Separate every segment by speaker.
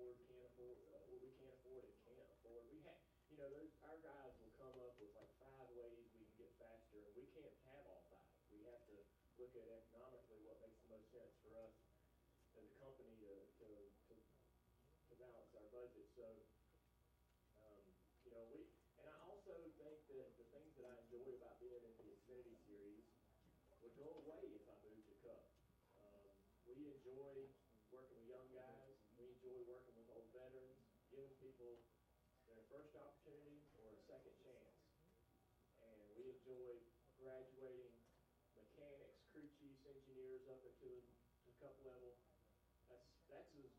Speaker 1: afford, can't afford, what we can't afford and can't afford. Our guys will come up with like 5 ways we can get faster, and we can't have all 5. We have to look at economically what makes the most sense for us as a company to balance our budget. So, and I also think that the things that I enjoy about being in the Xfinity Series would go away if I moved to Cup. We enjoy working with young guys. We enjoy working with old veterans, giving people their first opportunity or a second chance. And we enjoy graduating mechanics, crew chiefs, engineers up into the Cup level. That's as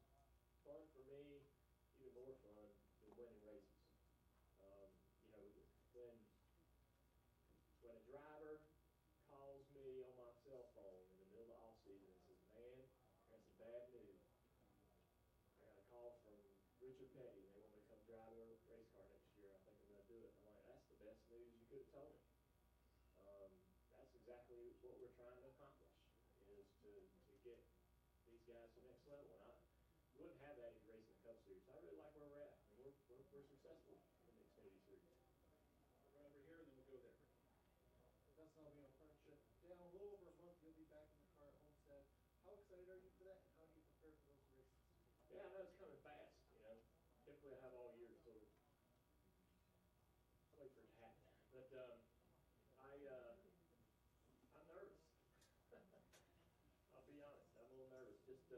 Speaker 1: fun for me, even more fun than winning races. When a driver calls me on my cell phone in the middle of the off season and says, "Man, I got some bad news. I got a call from Richard Petty. They want me to come drive their race car next year. I think I'm going to do it." I'm like, "That's the best news you could have told me." That's exactly what we're trying to accomplish, is to get these guys to the next level. And we wouldn't have that if you're racing the Cup Series. I really like where we're at. I mean, we're successful in the Xfinity Series.
Speaker 2: Right over here, and then we'll go there. That's not being a friendship. Dan, a little over a month, you'll be back in the car at Homestead. How excited are you for that, and how do you prepare for those races?
Speaker 1: Yeah, I know it's coming fast. Typically I have all year to sort of wait for it to happen. But I'm nervous. I'll be honest, I'm a little nervous. Just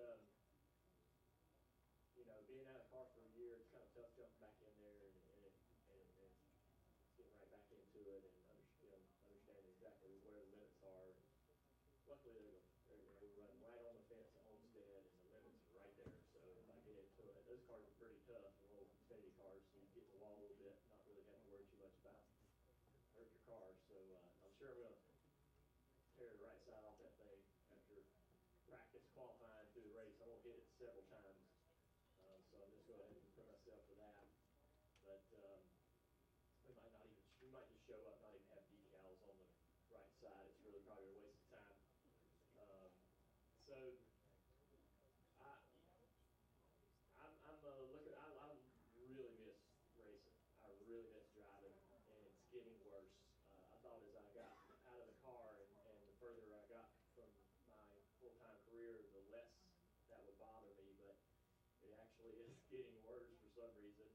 Speaker 1: being out of the car for a year, it's kind of tough jumping back in there and getting right back into it and understanding exactly where the limits are. Luckily, they run right on the fence at Homestead, and the limits are right there. So if I get into it, those cars are pretty tough, the little Xfinity cars, so you get in the wall a little bit, not really having to worry too much about hurt your car. So I'm sure I'm going to tear the right side off that thing after practice qualifying through the race. I won't hit it several times, so I'm just going to go ahead and prepare myself for that. But we might just show up, not even have decals on the right side. It's really probably a waste of time. So I really miss racing. I really miss driving, and it's getting worse. I thought as I got out of the car and the further I got from my full-time career, the less that would bother me, but it actually is getting worse for some reason.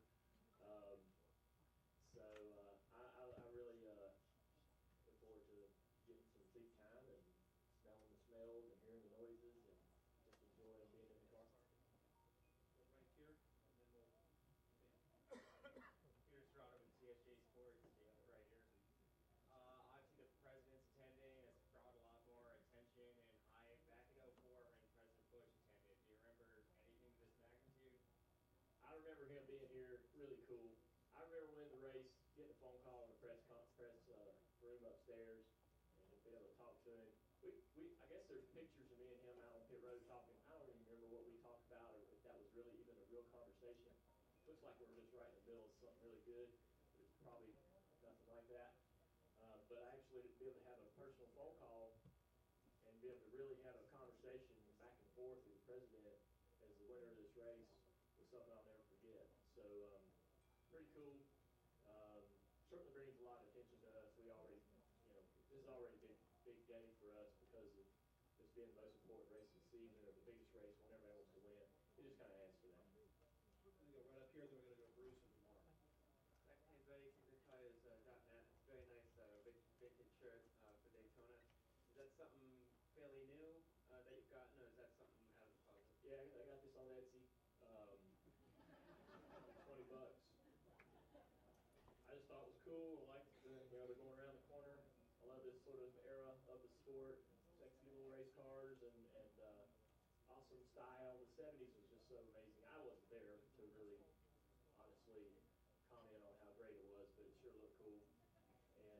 Speaker 1: So I really look forward to getting some seat time and smelling the smells and hearing the noises and just enjoying being in the car.
Speaker 2: Right here, and then we'll.
Speaker 3: Peter Strada with CSJ Sports, right here. Obviously, the president's attending has brought a lot more attention, and back in '04 when President Bush attended, do you remember anything to this magnitude?
Speaker 1: I remember him being here, really cool. I remember winning the race, getting a phone call in the press room upstairs, and being able to talk to him. I guess there's pictures of me and him out on pit road talking. I don't even remember what we talked about, or if that was really even a real conversation. Looks like we're just right in the middle of something really good, but it's probably nothing like that. But I actually to be able to have a personal phone call and be able to really have a conversation back and forth with the president as the winner of this race was something I'll never forget. So pretty cool. Certainly brings a lot of attention to us. We already, this is already a big day for us because of this being the most important race of the season, or the biggest race when everybody wants to win. It just kind of adds to that.
Speaker 2: We're going to go right up here, then we're going to go Bruce and Mark.
Speaker 4: Hey buddy, Season.net. Very nice vintage shirt for Daytona. Is that something fairly new that you've gotten, or is that something out of the closet?
Speaker 1: Yeah, I got this on Etsy. $20. I just thought it was cool. I liked they're going around the corner. I love this sort of era of the sport. Sexy little race cars and awesome style. The 70s was just so amazing. I wasn't there to really honestly comment on how great it was, but it sure looked cool. And I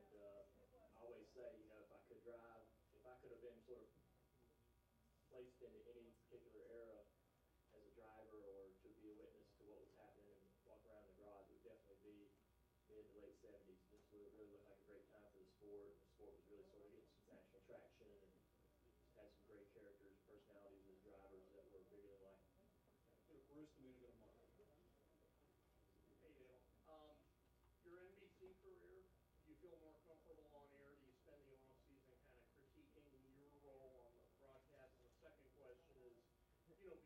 Speaker 1: always say, if I could have been sort of placed into any particular era as a driver or to be a witness to what was happening and walk around the garage, it would definitely be mid to late 70s. This really looked like a great time for the sport. The sport was really sort of getting some national traction and just had some great characters and personalities as drivers that were bigger than life.
Speaker 2: Go to Bruce, and we're going to go to Mark. feel more comfortable on air? Do you spend the off season kind of critiquing your role on the broadcast? And the second question is,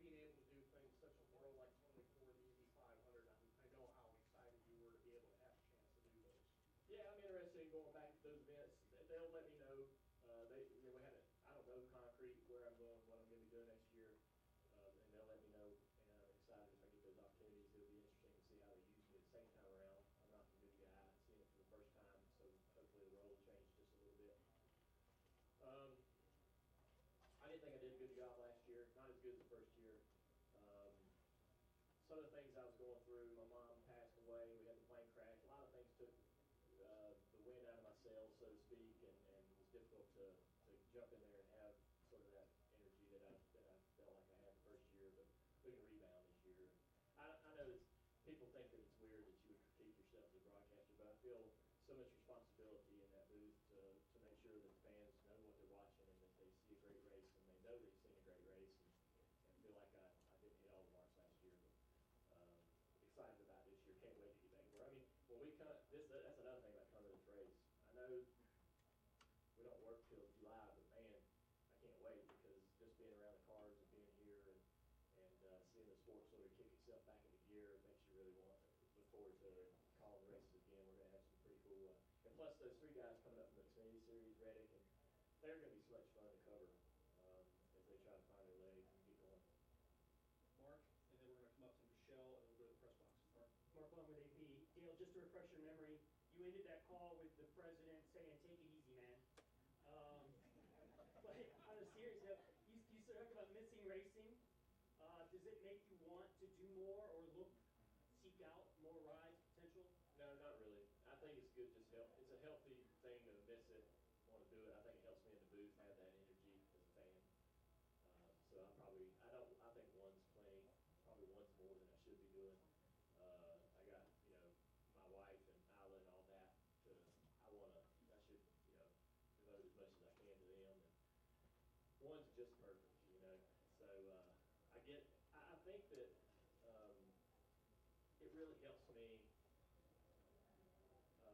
Speaker 2: being able to do things such a throw like 24, the Indy 500. I know how excited you were to be able to have a chance to do those.
Speaker 1: Yeah, I'm interested in going back to those events. They'll let me know. We haven't. I don't know concrete where I'm going, what I'm going to be doing next year, and they'll let me know. And I'm excited if I get those opportunities. It'll be interesting to see how they use me the same time around. I'm not the new guy, seeing it for the first time, so hopefully the role will change just a little bit. I didn't think I did a good job last year. Not as good as the first year. Some of the things I was going through, my mom passed away. We had the plane crash. A lot of things took the wind out of my sails, so to speak, and it was difficult to jump in there and have sort of that energy that I felt like I had the first year. But we can rebound this year. I know that people think that it's weird that you would critique yourself as a broadcaster, but I feel so much responsibility in that booth to make sure that the fans know what they're watching and that they see a great race and they know they've seen a great race and feel like I didn't hit all the marks last year. But excited about this year. Can't wait to get back there. I mean, when we come, that's another thing about coming to this race. I know we don't work till July, but man, I can't wait because just being around the cars and being here and seeing the sport sort of kick itself back into gear makes you really want to look forward to calling the races again. We're going to have some pretty cool, and plus those three guys coming up from the Xfinity Series, Reddick, and they're going to be so much fun to cover as they try to find their legs and keep going.
Speaker 2: Mark, and then we're going to come up to Michelle and we'll go to the press box.
Speaker 5: Mark Lund with AP. Dale, just to refresh your memory, you ended that call with the president saying, "Take it easy, man." But on a serious note, you talked about missing racing. Does it make you want to do more or seek out more rides potential?
Speaker 1: No, not really. I think it's good. It's a healthy thing to miss it, want to do it. I think it helps me in the booth have that energy as a fan. So I think one's plenty. Probably one's more than I should be doing. I got my wife and Isla and all that. I should devote as much as I can to them. And one's just perfect, So I think that it really helps me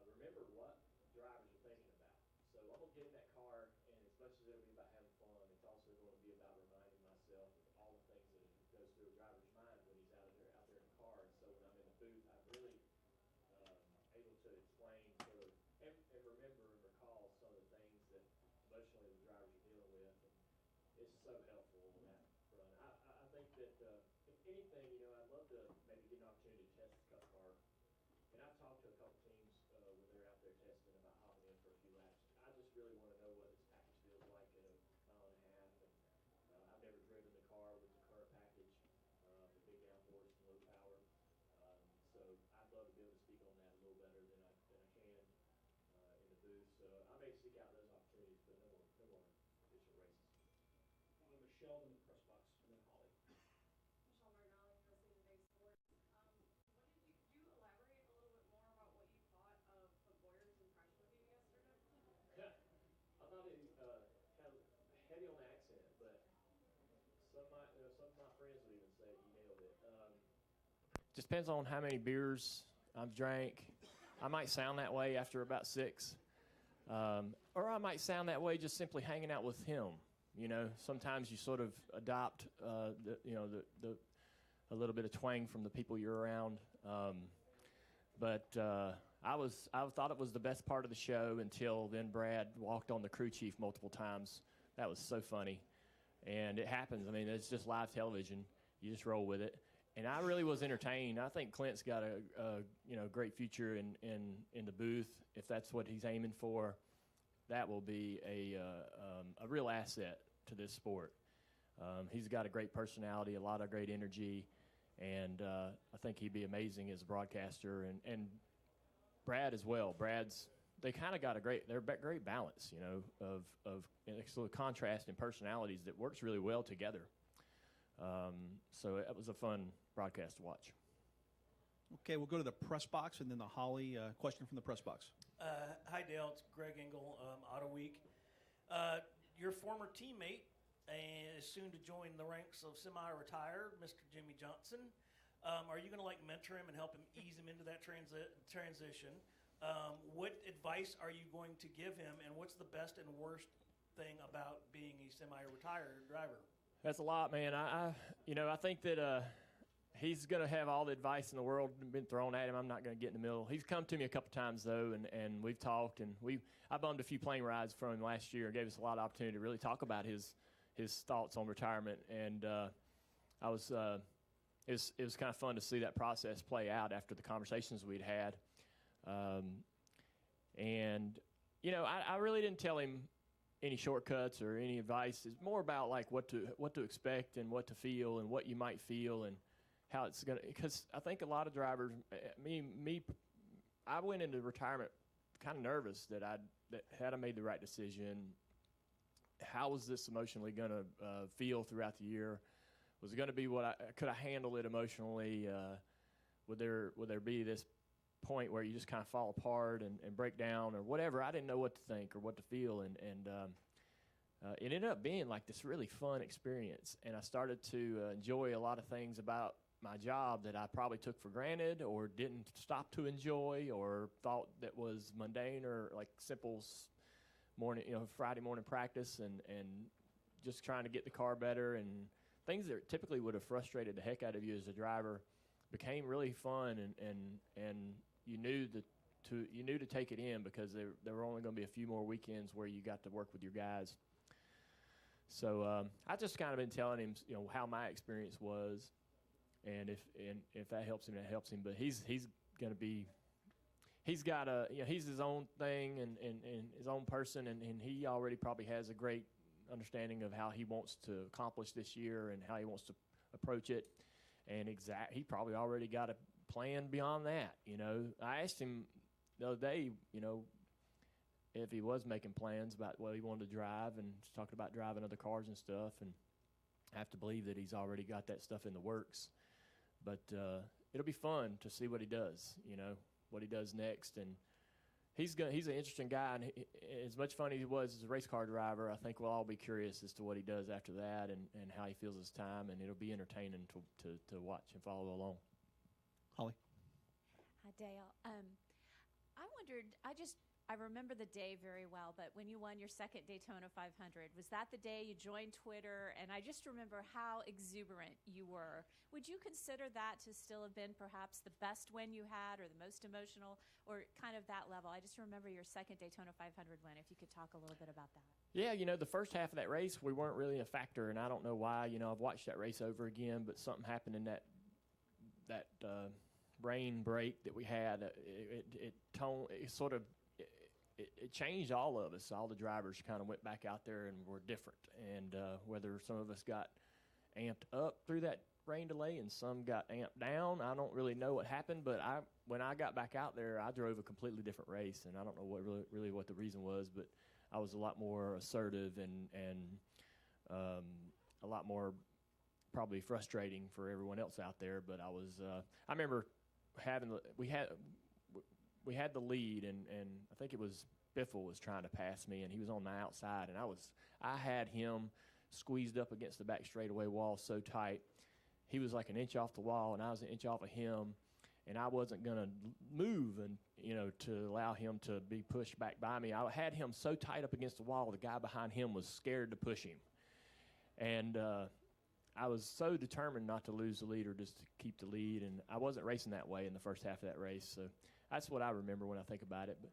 Speaker 1: remember what drivers are thinking about. So I'm gonna get in that car, and as much as it'll be about having fun, it's also going to be about reminding myself of all the things that goes through a driver's mind when he's out there in the car. And so when I'm in the booth, I'm really able to explain sort of and remember and recall some of the things that emotionally the drivers are dealing with. And it's so helpful in that run. I think that if anything, I'd love to maybe get an opportunity to test the Cup car. And I've talked to a couple teams when they're out there testing about hopping in for a few laps. I just really want to know what this package feels like at a mile and a half. And I've never driven the car with the current package, the big downforce and low power. So I'd love to be able to speak on that a little better than I can in the booth. So I may seek out those opportunities, but no more official races.
Speaker 2: Michelle in the press box, and then Holly.
Speaker 6: Michelle Martinelli, USA Today Sports. Could you elaborate a little bit more about what you thought of Boyer's impression of you yesterday?
Speaker 1: I thought he had heavy on the accent, but some of my friends would even say he nailed it. Just depends on how many beers I've drank. I might sound that way after about 6, or I might sound that way just simply hanging out with him. Sometimes you sort of adopt a little bit of twang from the people you're around. But I thought it was the best part of the show until then Brad walked on the crew chief multiple times. That was so funny. And it happens. I mean, it's just live television. You just roll with it. And I really was entertained. I think Clint's got a great future in the booth. If that's what he's aiming for, that will be a real asset to this sport. He's got a great personality, a lot of great energy, and I think he'd be amazing as a broadcaster. And Brad as well. They kind of got they're great balance, of sort of contrast in personalities that works really well together. So it was a fun broadcast to watch.
Speaker 7: Okay, we'll go to the press box and then the Holly question from the press box.
Speaker 8: Hi, Dale. It's Greg Engel, Auto Week. Your former teammate is soon to join the ranks of semi-retired, Mr. Jimmy Johnson. Are you going to mentor him and help him ease him into that transition? What advice are you going to give him, and what's the best and worst thing about being a semi-retired driver?
Speaker 9: That's a lot, man. I think that he's going to have all the advice in the world been thrown at him. I'm not going to get in the middle. He's come to me a couple times, though, and we've talked. And I bummed a few plane rides from him last year and gave us a lot of opportunity to really talk about his thoughts on retirement. And it was kind of fun to see that process play out after the conversations we'd had. I really didn't tell him any shortcuts or any advice. It's more about like what to expect and what to feel and what you might feel and how it's gonna. Because I think a lot of drivers, I went into retirement kind of nervous that had I made the right decision. How was this emotionally gonna feel throughout the year? Was it gonna be could I handle it emotionally? Would there be this point where you just kind of fall apart and break down or whatever? I didn't know what to think or what to feel, and it ended up being like this really fun experience, and I started to enjoy a lot of things about my job that I probably took for granted or didn't stop to enjoy or thought that was mundane or like simple morning, Friday morning practice and just trying to get the car better, and things that typically would have frustrated the heck out of you as a driver became really fun, and you knew to take it in because there were only going to be a few more weekends where you got to work with your guys. So I just kind of been telling him, how my experience was, and if that helps him, that helps him. But he's going to be, he's got he's his own thing and his own person, and he already probably has a great understanding of how he wants to accomplish this year and how he wants to approach it. And he probably already got a plan beyond that. I asked him the other day, if he was making plans about what he wanted to drive, and talking about driving other cars and stuff. And I have to believe that he's already got that stuff in the works. But it'll be fun to see what he does. What he does next. And he's an interesting guy. And as much fun as he was as a race car driver, I think we'll all be curious as to what he does after that and how he feels his time. And it'll be entertaining to watch and follow along.
Speaker 7: Holly?
Speaker 10: Hi, Dale. I wondered, I remember the day very well, but when you won your second Daytona 500, was that the day you joined Twitter? And I just remember how exuberant you were. Would you consider that to still have been perhaps the best win you had or the most emotional or kind of that level? I just remember your second Daytona 500 win, if you could talk a little bit about that.
Speaker 9: Yeah, the first half of that race, we weren't really a factor, and I don't know why. I've watched that race over again, but something happened in that rain break that we had. It changed all of us. All the drivers kind of went back out there and were different. And whether some of us got amped up through that rain delay and some got amped down, I don't really know what happened. But when I got back out there, I drove a completely different race, and I don't know what the reason was, but I was a lot more assertive and a lot more probably frustrating for everyone else out there. But I remember we had the lead, and I think it was Biffle was trying to pass me, and he was on the outside, and I had him squeezed up against the back straightaway wall so tight. He was like an inch off the wall, and I was an inch off of him, and I wasn't going to move and to allow him to be pushed back by me. I had him so tight up against the wall, the guy behind him was scared to push him. And I was so determined not to lose the lead or just to keep the lead, and I wasn't racing that way in the first half of that race. So that's what I remember when I think about it. But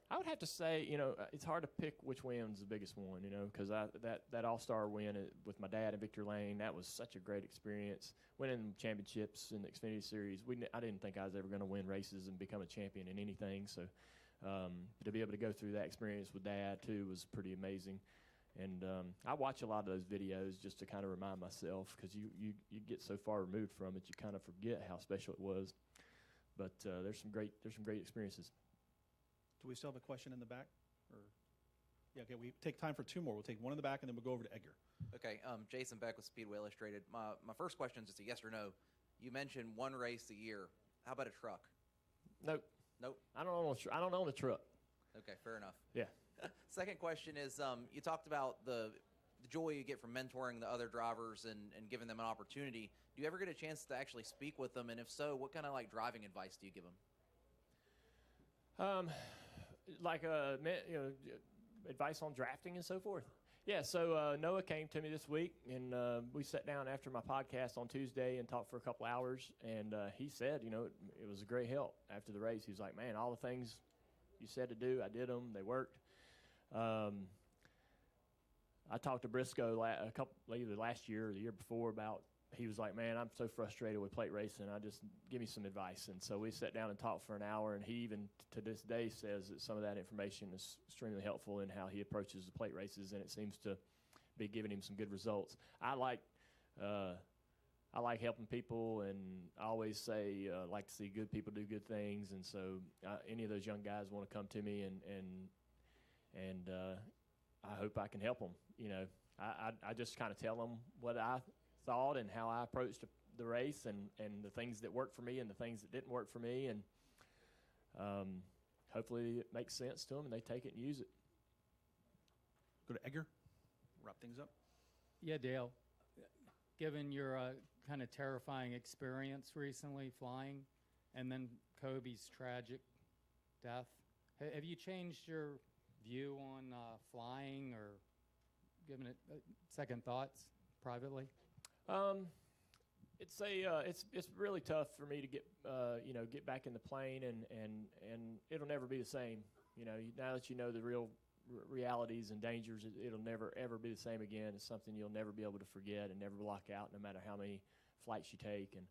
Speaker 9: I would have to say, it's hard to pick which win's the biggest one, because that All-Star win with my dad and Victor Lane, that was such a great experience. Winning championships in the Xfinity Series, I didn't think I was ever going to win races and become a champion in anything. So to be able to go through that experience with Dad, too, was pretty amazing. And I watch a lot of those videos just to kind of remind myself, because you get so far removed from it, you kind of forget how special it was. But there's some great experiences.
Speaker 7: Do we still have a question in the back? Yeah, okay, we take time for two more. We'll take one in the back, and then we'll go over to Edgar.
Speaker 11: Okay, Jason Beck with Speedway Illustrated. My first question is just a yes or no. You mentioned one race a year. How about a truck?
Speaker 9: Nope. I don't own a truck.
Speaker 11: Okay, fair enough.
Speaker 9: Yeah.
Speaker 11: Second question is, you talked about the joy you get from mentoring the other drivers and giving them an opportunity. Do you ever get a chance to actually speak with them? And if so, what kind of driving advice do you give them?
Speaker 9: Like advice on drafting and so forth. Yeah, so Noah came to me this week, and we sat down after my podcast on Tuesday and talked for a couple hours, and he said, it was a great help after the race. He was like, man, all the things you said to do, I did them. They worked. I talked to Briscoe either last year or the year before about, he was like, man, I'm so frustrated with plate racing. Give me some advice. And so we sat down and talked for an hour, and he even to this day says that some of that information is extremely helpful in how he approaches the plate races, and it seems to be giving him some good results. I like helping people, and I always say like to see good people do good things. And so any of those young guys want to come to me, and I hope I can help them. I just kind of tell them what I thought and how I approached the race, and the things that worked for me and the things that didn't work for me, and hopefully it makes sense to them and they take it and use it.
Speaker 7: Go to Edgar, wrap things up.
Speaker 12: Yeah, Dale, given your kind of terrifying experience recently flying and then Kobe's tragic death, have you changed your view on flying or given it second thoughts privately?
Speaker 9: It's really tough for me to get back in the plane, and it'll never be the same. Now that you know the real realities and dangers, it'll never ever be the same again. It's something you'll never be able to forget and never block out, no matter how many flights you take. And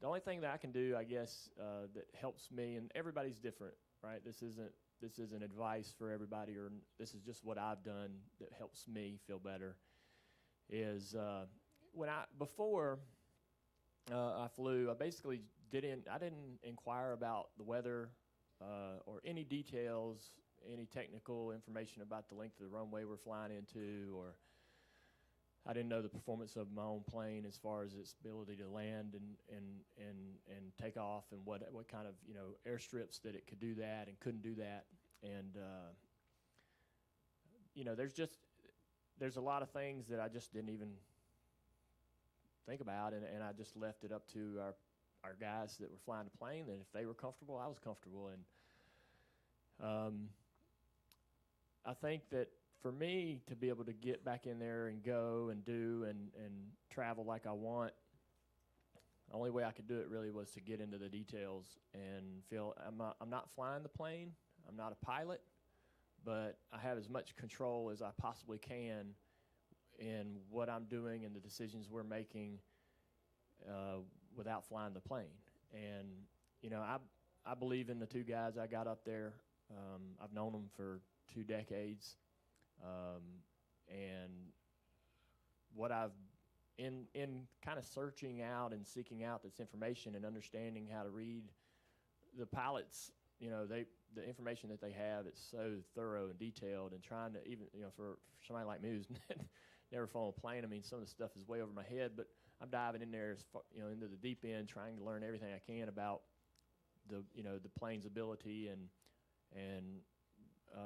Speaker 9: the only thing that I can do, I guess, that helps me, and everybody's different, right? This isn't advice for everybody, or this is just what I've done that helps me feel better. Is before I flew, I basically didn't inquire about the weather or any details, any technical information about the length of the runway we're flying into, or I didn't know the performance of my own plane as far as its ability to land and take off, and what kind of airstrips that it could do that and couldn't do that, and there's a lot of things that I just didn't even think about, and I just left it up to our guys that were flying the plane, that if they were comfortable, I was comfortable. And I think that for me to be able to get back in there and go and do and travel like I want, the only way I could do it really was to get into the details and feel I'm not flying the plane, I'm not a pilot, but I have as much control as I possibly can in what I'm doing and the decisions we're making without flying the plane. And, I believe in the two guys I got up there. I've known them for 2 decades. And what I've, in kind of searching out and seeking out this information and understanding how to read the pilots, the information that they have, it's so thorough and detailed, and trying to even, for somebody like me who's never flown a plane, I mean, some of the stuff is way over my head, but I'm diving in there, into the deep end, trying to learn everything I can about the plane's ability and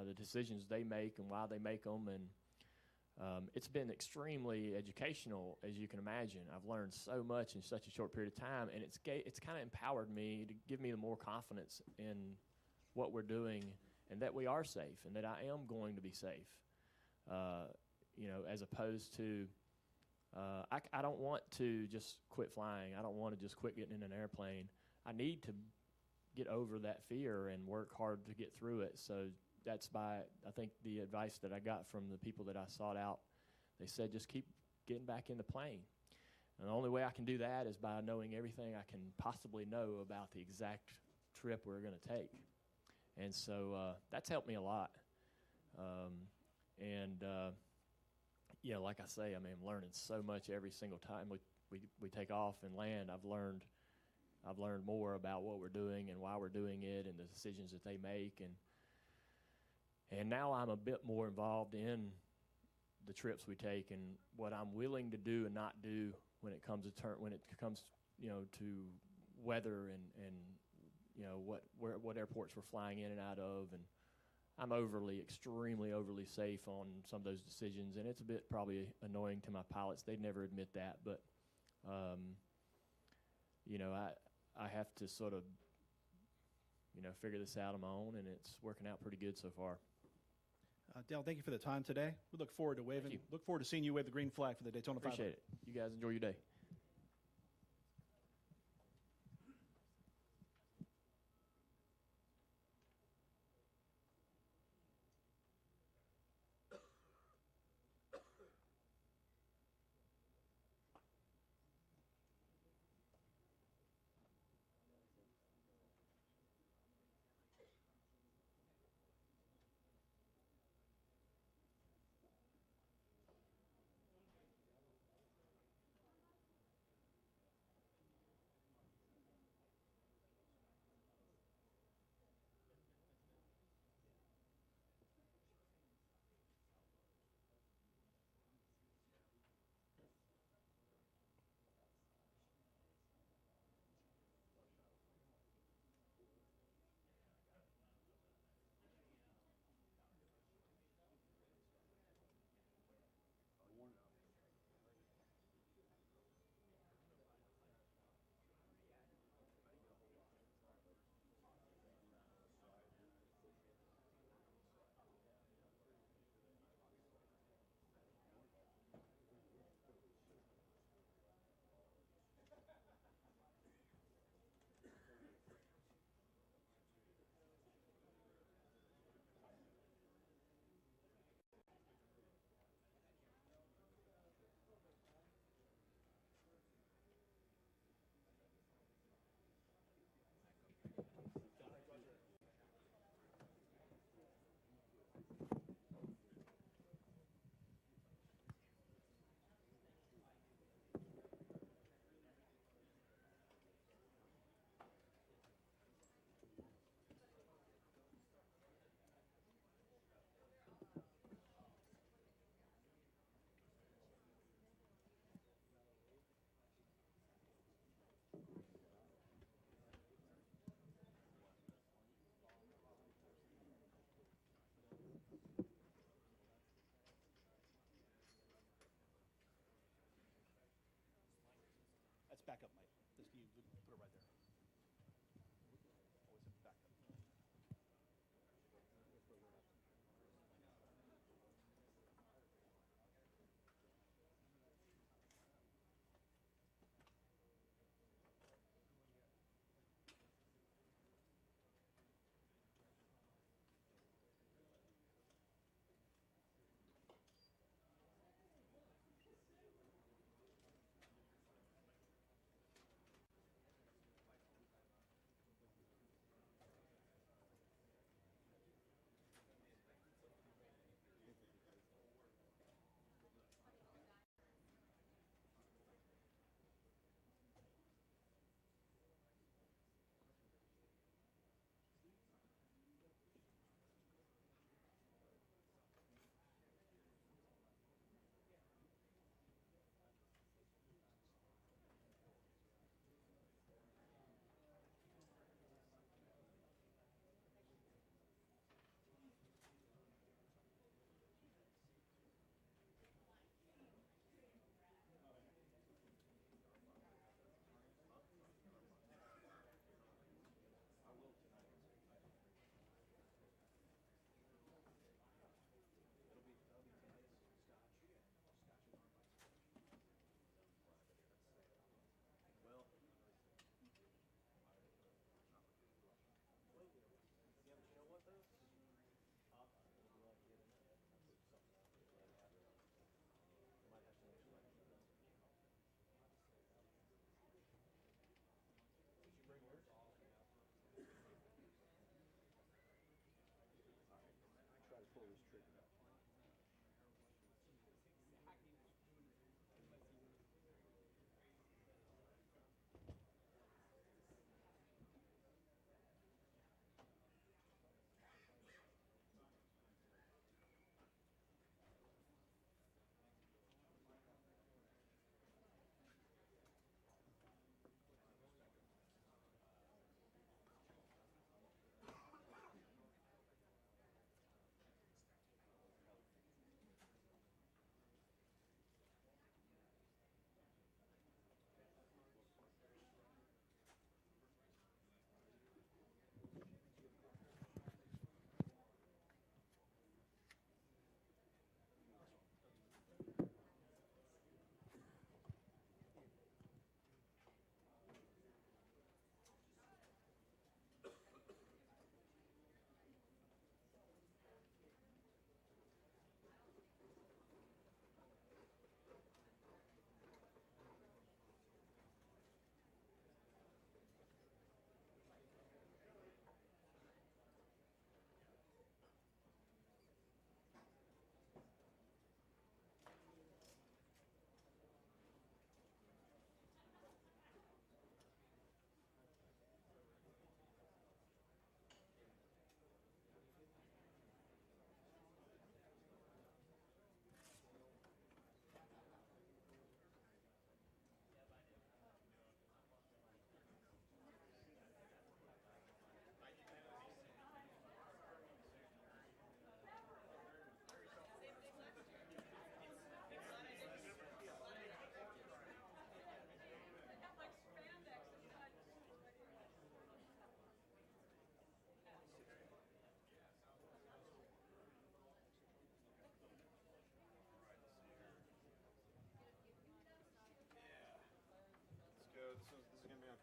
Speaker 9: the decisions they make and why they make them. And it's been extremely educational, as you can imagine. I've learned so much in such a short period of time, and it's kind of empowered me to give me the more confidence in what we're doing, and that we are safe, and that I am going to be safe. As opposed to, I don't want to just quit flying. I don't want to just quit getting in an airplane. I need to get over that fear and work hard to get through it. So that's I think the advice that I got from the people that I sought out, they said just keep getting back in the plane. And the only way I can do that is by knowing everything I can possibly know about the exact trip we're going to take. And so that's helped me a lot. Like I say, I mean, I'm learning so much every single time we take off and land. I've learned more about what we're doing and why we're doing it and the decisions that they make, and now I'm a bit more involved in the trips we take and what I'm willing to do and not do when it comes to weather and what airports we're flying in and out of. And I'm extremely overly safe on some of those decisions, and it's a bit probably annoying to my pilots. They'd never admit that, but I have to sort of figure this out on my own, and it's working out pretty good so far.
Speaker 7: Dale, thank you for the time today. We look forward to look forward to seeing you wave the green flag for the Daytona 500.
Speaker 9: Appreciate it. You guys enjoy your day.
Speaker 7: That's backup, Mike. You put it right there. Always have backup.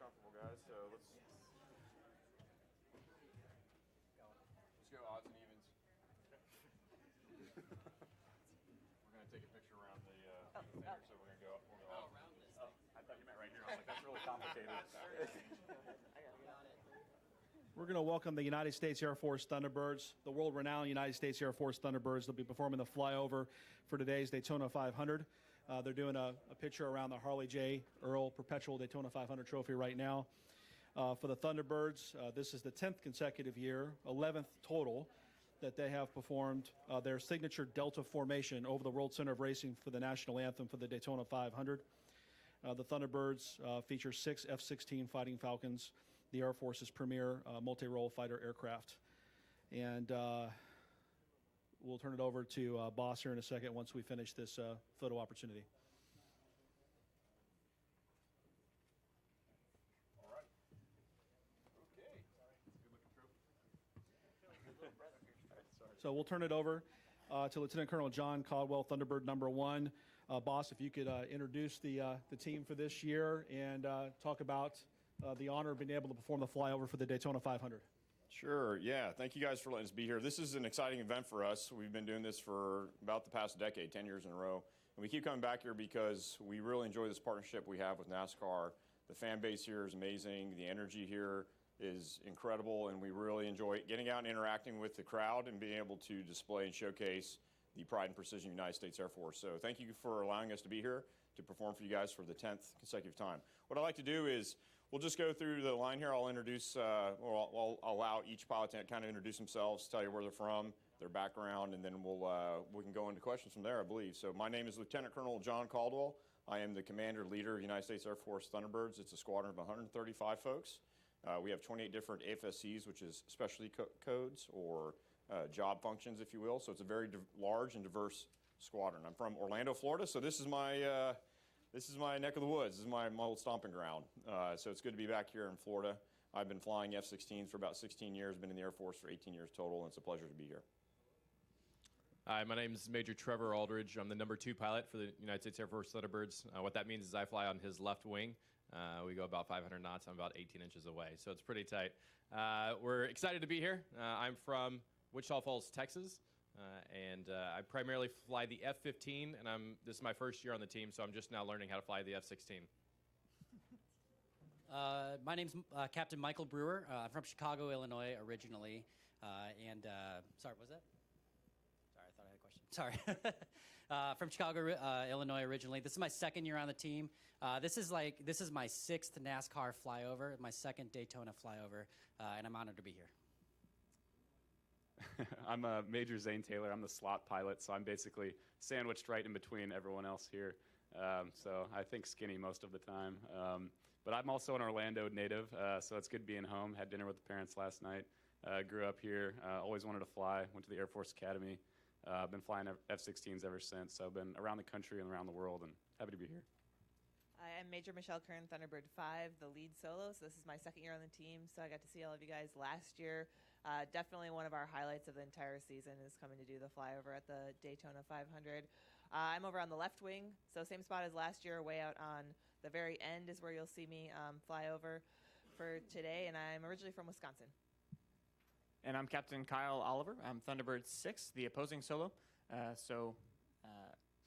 Speaker 13: comfortable, guys. So let's go odds and evens. We're gonna take a picture around the thing here, so we're gonna go. We'll go around this. Oh, I thought you meant right here. I was like, that's really complicated.
Speaker 7: We're going to welcome the United States Air Force Thunderbirds, the world-renowned United States Air Force Thunderbirds. They'll be performing the flyover for today's Daytona 500. They're doing a picture around the Harley J. Earl Perpetual Daytona 500 trophy right now. For the Thunderbirds, this is the 10th consecutive year, 11th total, that they have performed their signature Delta formation over the World Center of Racing for the national anthem for the Daytona 500. The Thunderbirds feature 6 F-16 Fighting Falcons, the Air Force's premier multi-role fighter aircraft. And we'll turn it over to Boss here in a second once we finish this photo opportunity.
Speaker 13: All right. Okay. Good looking trophy.
Speaker 7: So we'll turn it over to Lieutenant Colonel John Caldwell, Thunderbird number 1. Boss, if you could introduce the team for this year and talk about the honor of being able to perform the flyover for the Daytona 500.
Speaker 13: Sure, yeah. Thank you guys for letting us be here. This is an exciting event for us. We've been doing this for about the past decade, 10 years in a row. And we keep coming back here because we really enjoy this partnership we have with NASCAR. The fan base here is amazing. The energy here is incredible, and we really enjoy getting out and interacting with the crowd and being able to display and showcase the pride and precision of the United States Air Force. So thank you for allowing us to be here to perform for you guys for the 10th consecutive time. What I'd like to do is we'll just go through the line here. I'll introduce, or I'll allow each pilot to kind of introduce themselves, tell you where they're from, their background, and then we can go into questions from there, I believe. So my name is Lieutenant Colonel John Caldwell. I am the commander leader of the United States Air Force Thunderbirds. It's a squadron of 135 folks. We have 28 different AFSCs, which is specialty codes or job functions, if you will. So it's a very large and diverse squadron. I'm from Orlando, Florida, so this is my neck of the woods. This is my old stomping ground. So it's good to be back here in Florida. I've been flying F-16s for about 16 years, been in the Air Force for 18 years total, and it's a pleasure to be here.
Speaker 14: Hi, my name is Major Trevor Aldridge. I'm the number 2 pilot for the United States Air Force Thunderbirds. What that means is I fly on his left wing. We go about 500 knots. I'm about 18 inches away, so it's pretty tight. We're excited to be here. I'm from Wichita Falls, Texas, and I primarily fly the F-15, and this is my first year on the team, so I'm just now learning how to fly the F-16.
Speaker 15: My name's Captain Michael Brewer. I'm from Chicago, Illinois, originally, and sorry, what was that? Sorry, I thought I had a question. Sorry. From Chicago, Illinois, originally. This is my second year on the team. This is my 6th NASCAR flyover, my 2nd Daytona flyover, and I'm honored to be here.
Speaker 16: I'm Major Zane Taylor. I'm the slot pilot, so I'm basically sandwiched right in between everyone else here. So I think skinny most of the time. But I'm also an Orlando native, so it's good being home. Had dinner with the parents last night. Grew up here. Always wanted to fly. Went to the Air Force Academy. Been flying F-16s ever since. So I've been around the country and around the world, and happy to be here.
Speaker 17: I am Major Michelle Kern, Thunderbird 5, the lead solo. So this is my second year on the team, so I got to see all of you guys last year. Definitely one of our highlights of the entire season is coming to do the flyover at the Daytona 500. I'm over on the left wing, so same spot as last year, way out on the very end is where you'll see me fly over for today, and I'm originally from Wisconsin.
Speaker 18: And I'm Captain Kyle Oliver. I'm Thunderbird 6, the opposing solo.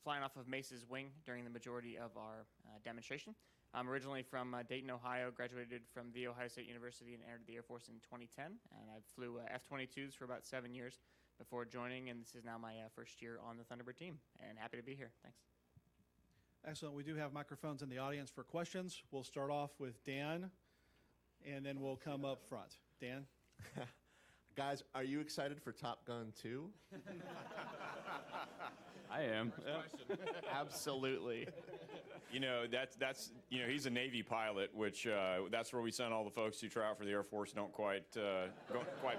Speaker 18: Flying off of Mace's wing during the majority of our demonstration. I'm originally from Dayton, Ohio, graduated from The Ohio State University and entered the Air Force in 2010. And I flew F-22s for about 7 years before joining, and this is now my first year on the Thunderbird team, and happy to be here. Thanks.
Speaker 7: Excellent. We do have microphones in the audience for questions. We'll start off with Dan, and then we'll come up front. Dan?
Speaker 19: Guys, are you excited for Top Gun 2?
Speaker 16: I am.
Speaker 19: Absolutely.
Speaker 13: You know, that's he's a Navy pilot, which that's where we send all the folks who try out for the Air Force don't quite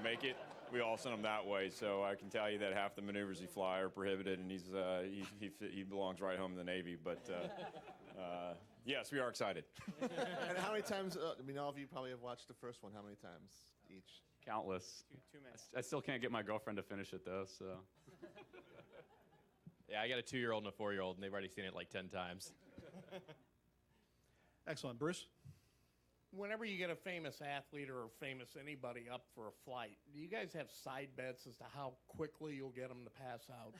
Speaker 13: make it. We all send them that way. So I can tell you that half the maneuvers he fly are prohibited, and he belongs right home in the Navy. But yes, we are excited.
Speaker 19: And how many times? All of you probably have watched the first one. How many times each?
Speaker 16: Countless.
Speaker 18: Too many.
Speaker 16: I still can't get my girlfriend to finish it though. So.
Speaker 14: Yeah, I got a 2-year-old and a 4-year-old, and they've already seen it like 10 times.
Speaker 7: Excellent. Bruce?
Speaker 2: whenever you get a famous athlete or a famous anybody up for a flight, do you guys have side bets as to how quickly you'll get them to pass out?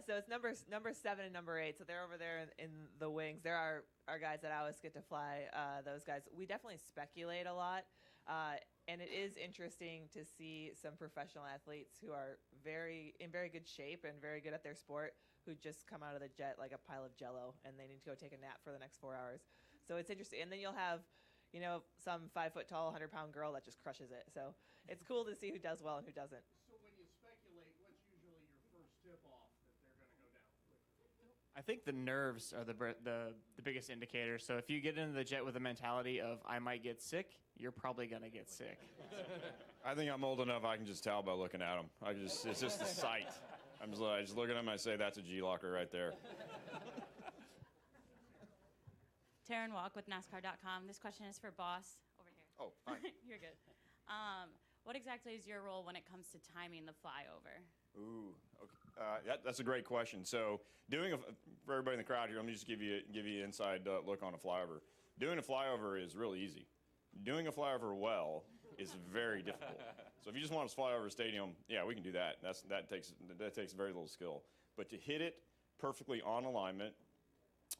Speaker 17: So it's number 7 and number 8. So they're over there in the wings. There are guys that I always get to fly. Those guys. We definitely speculate a lot, and it is interesting to see some professional athletes who are in very good shape and very good at their sport, who just come out of the jet like a pile of Jello, and they need to go take a nap for the next 4 hours. So it's interesting. And then you'll have, some 5 foot tall, 100-pound girl that just crushes it. So it's cool to see who does well and who doesn't.
Speaker 2: So when you speculate, what's usually your first tip off that they're going to go down quickly?
Speaker 18: I think the nerves are the biggest indicator. So if you get into the jet with a mentality of I might get sick, you're probably going to get sick.
Speaker 13: I think I'm old enough I can just tell by looking at them. It's just the sight. I just look at them and I say, that's a G-locker right there.
Speaker 20: Taryn Walk with NASCAR.com. This question is for Boss over here.
Speaker 13: Oh, hi.
Speaker 20: You're good. What exactly is your role when it comes to timing the flyover?
Speaker 13: Ooh, okay. That's a great question. So, for everybody in the crowd here, let me just give you an inside look on a flyover. Doing a flyover is really easy. Doing a flyover well is very difficult. So if you just want us to fly over a stadium, yeah, we can do that. That takes very little skill. But to hit it perfectly on alignment,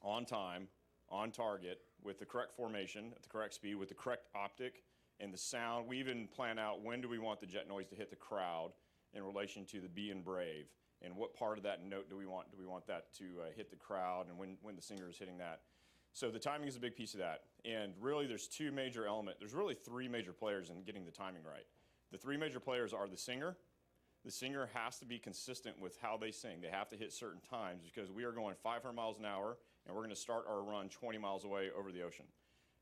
Speaker 13: on time, on target, with the correct formation, at the correct speed, with the correct optic, and the sound. We even plan out when do we want the jet noise to hit the crowd in relation to the Being Brave, and what part of that note do we want? Do we want that to hit the crowd, and when the singer is hitting that? So the timing is a big piece of that. And really, there's two major elements. There's really three major players in getting the timing right. The three major players are the singer. The singer has to be consistent with how they sing. They have to hit certain times because we are going 500 miles an hour, and we're going to start our run 20 miles away over the ocean.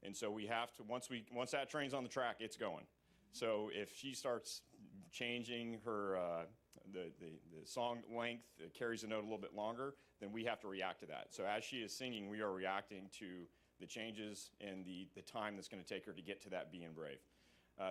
Speaker 13: And so we have to, once that train's on the track, it's going. So if she starts changing her the song length, it carries the note a little bit longer, then we have to react to that. So as she is singing, we are reacting to the changes and the time that's going to take her to get to that Being Brave.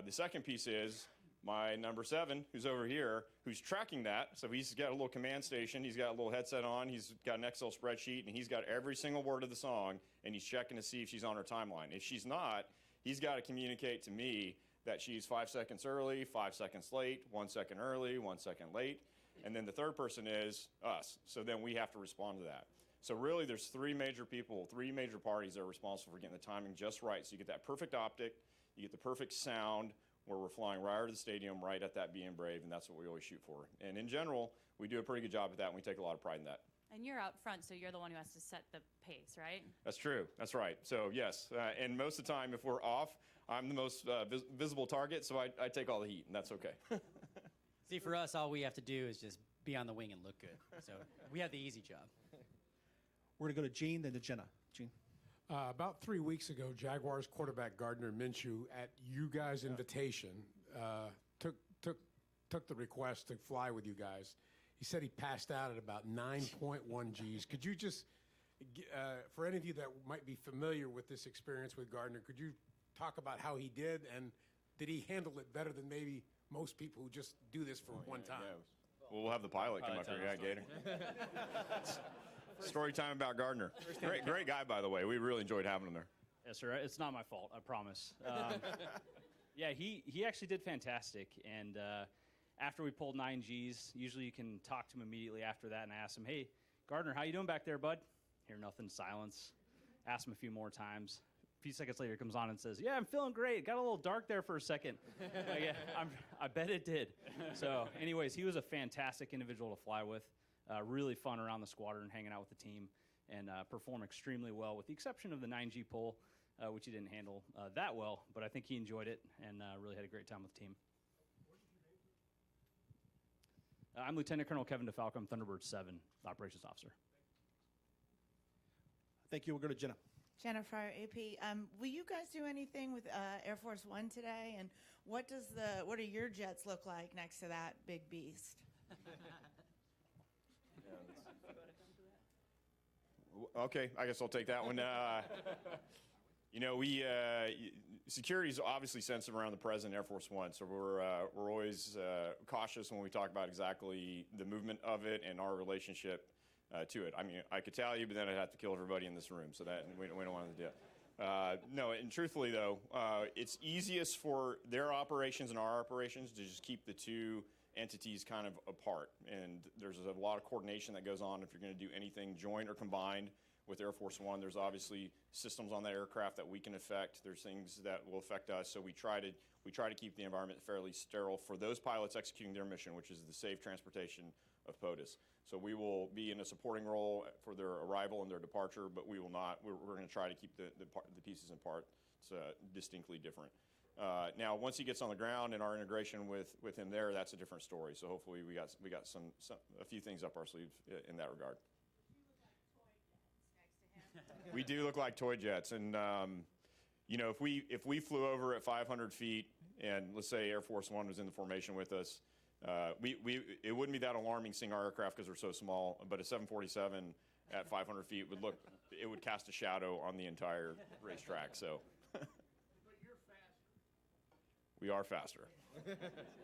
Speaker 13: The second piece is my number 7, who's over here, who's tracking that. So he's got a little command station. He's got a little headset on. He's got an Excel spreadsheet, and he's got every single word of the song, and he's checking to see if she's on her timeline. If she's not, he's got to communicate to me that she's 5 seconds early, 5 seconds late, 1 second early, 1 second late. And then the third person is us. So then we have to respond to that. So really there's three major people, three major parties that are responsible for getting the timing just right. So you get that perfect optic, you get the perfect sound where we're flying right out of the stadium, right at that Being Brave, and that's what we always shoot for. And in general, we do a pretty good job at that, and we take a lot of pride in that.
Speaker 20: And you're out front, so you're the one who has to set the pace, right?
Speaker 13: That's true. That's right. So yes, and most of the time if we're off, I'm the most visible target, so I take all the heat, and that's okay.
Speaker 15: See, for us, all we have to do is just be on the wing and look good. So we have the easy job.
Speaker 7: We're going to go to Gene, then to Jenna. Gene.
Speaker 21: About 3 weeks ago, Jaguars quarterback Gardner Minshew, at you guys' invitation, took the request to fly with you guys. He said he passed out at about 9.1 Gs. Could you just, for any of you that might be familiar with this experience with Gardner, could you talk about how he did, and did he handle it better than maybe most people who just do this for one time?
Speaker 13: Yeah. Well, we'll have the pilot come up here. Yeah, Gator. Story time about Gardner. Great guy, by the way. We really enjoyed having him there.
Speaker 22: Yes, sir. It's not my fault, I promise. Yeah, he actually did fantastic. And after we pulled 9 Gs, usually you can talk to him immediately after that and ask him, hey, Gardner, how you doing back there, bud? Hear nothing, silence. Ask him a few more times. A few seconds later, he comes on and says, yeah, I'm feeling great. It got a little dark there for a second. Yeah, I bet it did. So anyways, he was a fantastic individual to fly with. Really fun around the squadron, hanging out with the team, and performed extremely well, with the exception of the 9G pull, which he didn't handle that well, but I think he enjoyed it and really had a great time with the team. I'm Lieutenant Colonel Kevin DeFalco. I'm Thunderbird 7, Operations Officer.
Speaker 7: Thank you. We'll go to Jenna.
Speaker 23: Jenna Fryer, AP. Will you guys do anything with Air Force One today? And what do your jets look like next to that big beast?
Speaker 13: Okay, I guess I'll take that one. Security is obviously sensitive around the President Air Force One, so we're always cautious when we talk about exactly the movement of it and our relationship to it. I mean, I could tell you, but then I'd have to kill everybody in this room, so that we don't want to do that. No, and truthfully, though, it's easiest for their operations and our operations to just keep the two entities kind of apart. And there's a lot of coordination that goes on if you're going to do anything joint or combined with Air Force One. There's obviously systems on the aircraft that we can affect. There's things that will affect us. So we try to keep the environment fairly sterile for those pilots executing their mission, which is the safe transportation of POTUS. So we will be in a supporting role for their arrival and their departure, but we will not. We're going to try to keep the pieces and parts distinctly different. Now, once he gets on the ground and our integration with him there, that's a different story. So hopefully we got a few things up our sleeve in that regard. We do look like toy jets, and you know, if we flew over at 500 feet, and let's say Air Force One was in the formation with us, it wouldn't be that alarming seeing our aircraft because they're so small. But a 747 at 500 feet would cast a shadow on the entire racetrack. So. We are faster,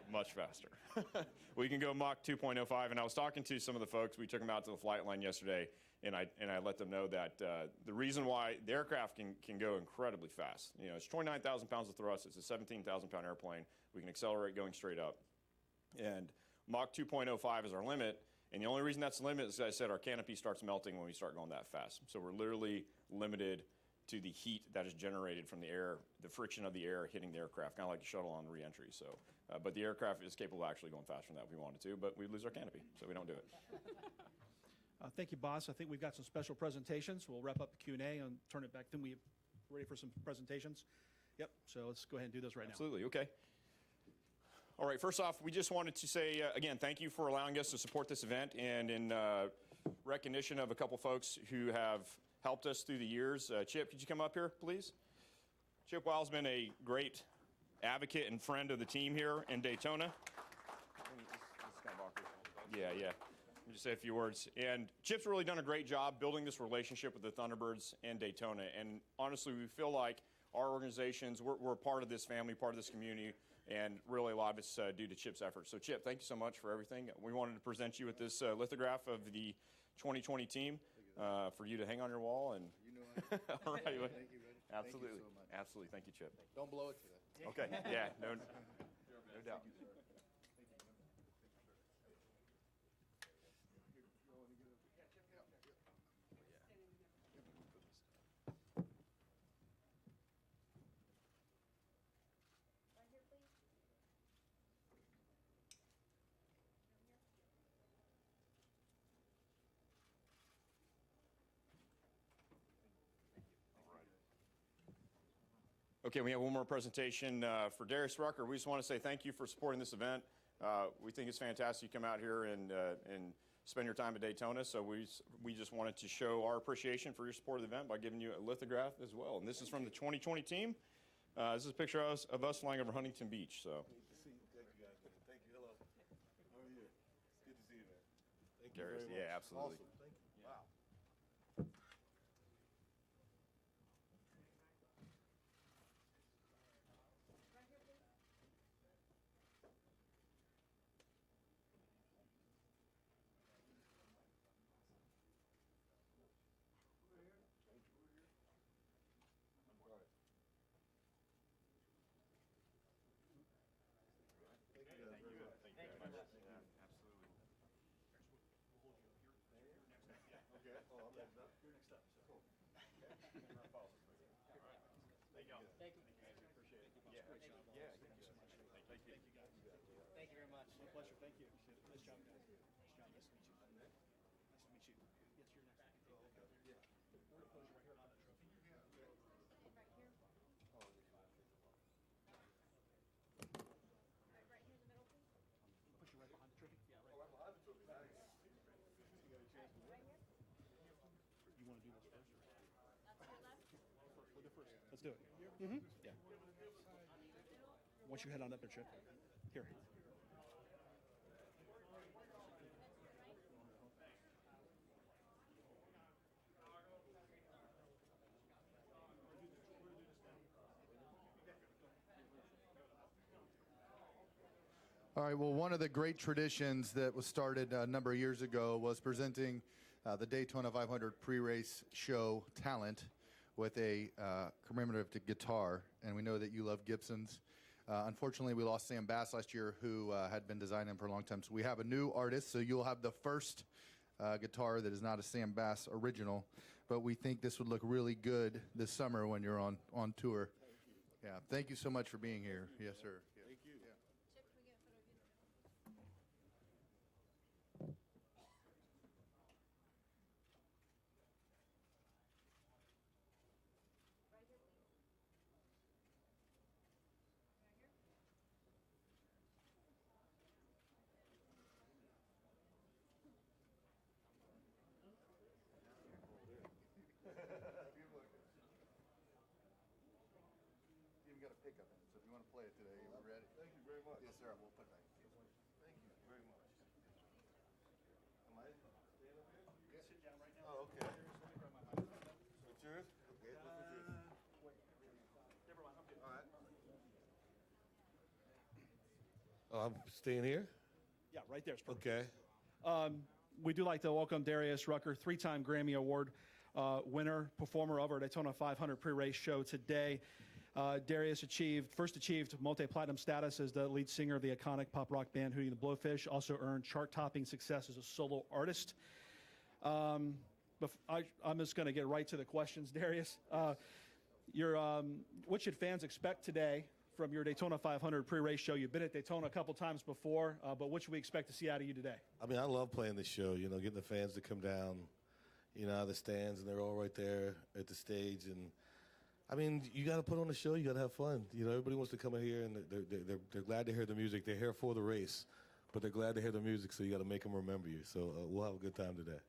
Speaker 13: much faster. We can go Mach 2.05, and I was talking to some of the folks. We took them out to the flight line yesterday, and I let them know that the reason why the aircraft can go incredibly fast. You know, it's 29,000 pounds of thrust. It's a 17,000-pound airplane. We can accelerate going straight up, and Mach 2.05 is our limit. And the only reason that's the limit is, as I said, our canopy starts melting when we start going that fast. So we're literally limited to the heat that is generated from the air, the friction of the air hitting the aircraft, kind of like a shuttle on re-entry. So, but the aircraft is capable of actually going faster than that if we wanted to, but we lose our canopy, so we don't do it.
Speaker 7: Thank you, boss. I think we've got some special presentations. We'll wrap up the Q&A and turn it back to we ready for some presentations. Yep, so let's go ahead and do those right now.
Speaker 13: Absolutely, okay. All right, first off, we just wanted to say, again, thank you for allowing us to support this event, and in recognition of a couple folks who have helped us through the years. Chip, could you come up here, please? Chip Wild's been a great advocate and friend of the team here in Daytona. Yeah. Let me just say a few words. And Chip's really done a great job building this relationship with the Thunderbirds and Daytona. And honestly, we feel like our organizations, we're part of this family, part of this community, and really a lot of it's due to Chip's efforts. So Chip, thank you so much for everything. We wanted to present you with this lithograph of the 2020 team. For you to hang on your wall, and all right, thank you, buddy. Absolutely, thank you so much. Absolutely, thank you, Chip.
Speaker 19: Don't blow it today.
Speaker 13: Okay, yeah, no doubt. Okay, we have one more presentation for Darius Rucker. We just want to say thank you for supporting this event. We think it's fantastic you come out here and spend your time at Daytona. So we just wanted to show our appreciation for your support of the event by giving you a lithograph as well. And this is from the 2020 team. This is a picture of us flying over Huntington Beach. So.
Speaker 19: Thank you, guys. Thank you. Hello. How are you? It's good to see you, man. Thank you
Speaker 13: Darius,
Speaker 19: very much.
Speaker 13: yeah, absolutely.
Speaker 19: Awesome. Thank you. Wow.
Speaker 7: Let's do it. Mm-hmm. Yeah. Once you head on up there, Chip. Here.
Speaker 3: All right, well, one of the great traditions that was started a number of years ago was presenting the Daytona 500 pre-race show talent with a commemorative guitar, and we know that you love Gibsons. Unfortunately, we lost Sam Bass last year, who had been designing them for a long time. So we have a new artist, so you'll have the first guitar that is not a Sam Bass original, but we think this would look really good this summer when you're on tour. Yeah, thank you so much for being here. Yes, sir.
Speaker 19: Thank you.
Speaker 3: Even got a pickup in it, so if you want to play it today, we're ready.
Speaker 19: Thank you very much.
Speaker 3: Yes, sir. We'll put that.
Speaker 19: Thank you very much. Am I staying up here?
Speaker 7: Sit down right now.
Speaker 19: Oh, okay. So it's yours? Okay, what's with this?
Speaker 7: Never mind. I'm good.
Speaker 19: All right. Oh, I'm staying here?
Speaker 7: Yeah, right there.
Speaker 19: Okay.
Speaker 7: We do like to welcome Darius Rucker, 3-time Grammy Award winner, performer of our Daytona 500 pre-race show today. Darius first achieved multi-platinum status as the lead singer of the iconic pop rock band Hootie and the Blowfish. Also earned chart-topping success as a solo artist. I'm just going to get right to the questions, Darius. What should fans expect today from your Daytona 500 pre-race show? You've been at Daytona a couple times before, but what should we expect to see out of you today?
Speaker 19: I mean, I love playing this show, getting the fans to come down, out of the stands, and they're all right there at the stage. And, I mean, you got to put on a show. You got to have fun. Everybody wants to come in here, and they're glad to hear the music. They're here for the race, but they're glad to hear the music, so you got to make them remember you. So we'll have a good time today.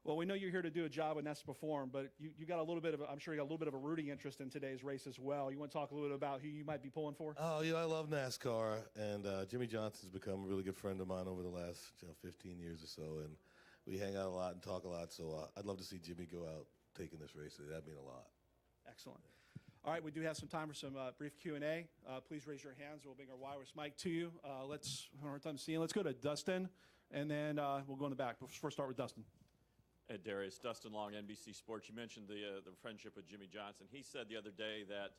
Speaker 7: Well, we know you're here to do a job and that's to perform, but you got a little bit of, I'm sure you got a little bit of a rooting interest in today's race as well. You want to talk a little bit about who you might be pulling for?
Speaker 19: Oh, I love NASCAR, and Jimmy Johnson's become a really good friend of mine over the last 15 years or so, and we hang out a lot and talk a lot, so I'd love to see Jimmy go out taking this race. That'd mean a lot.
Speaker 7: Excellent. All right, we do have some time for some brief Q&A. Please raise your hands. We'll bring our wireless mic to you. Let's go to Dustin, and then we'll go in the back. We'll first start with Dustin.
Speaker 4: Hey, Darius, Dustin Long, NBC Sports. You mentioned the friendship with Jimmy Johnson. He said the other day that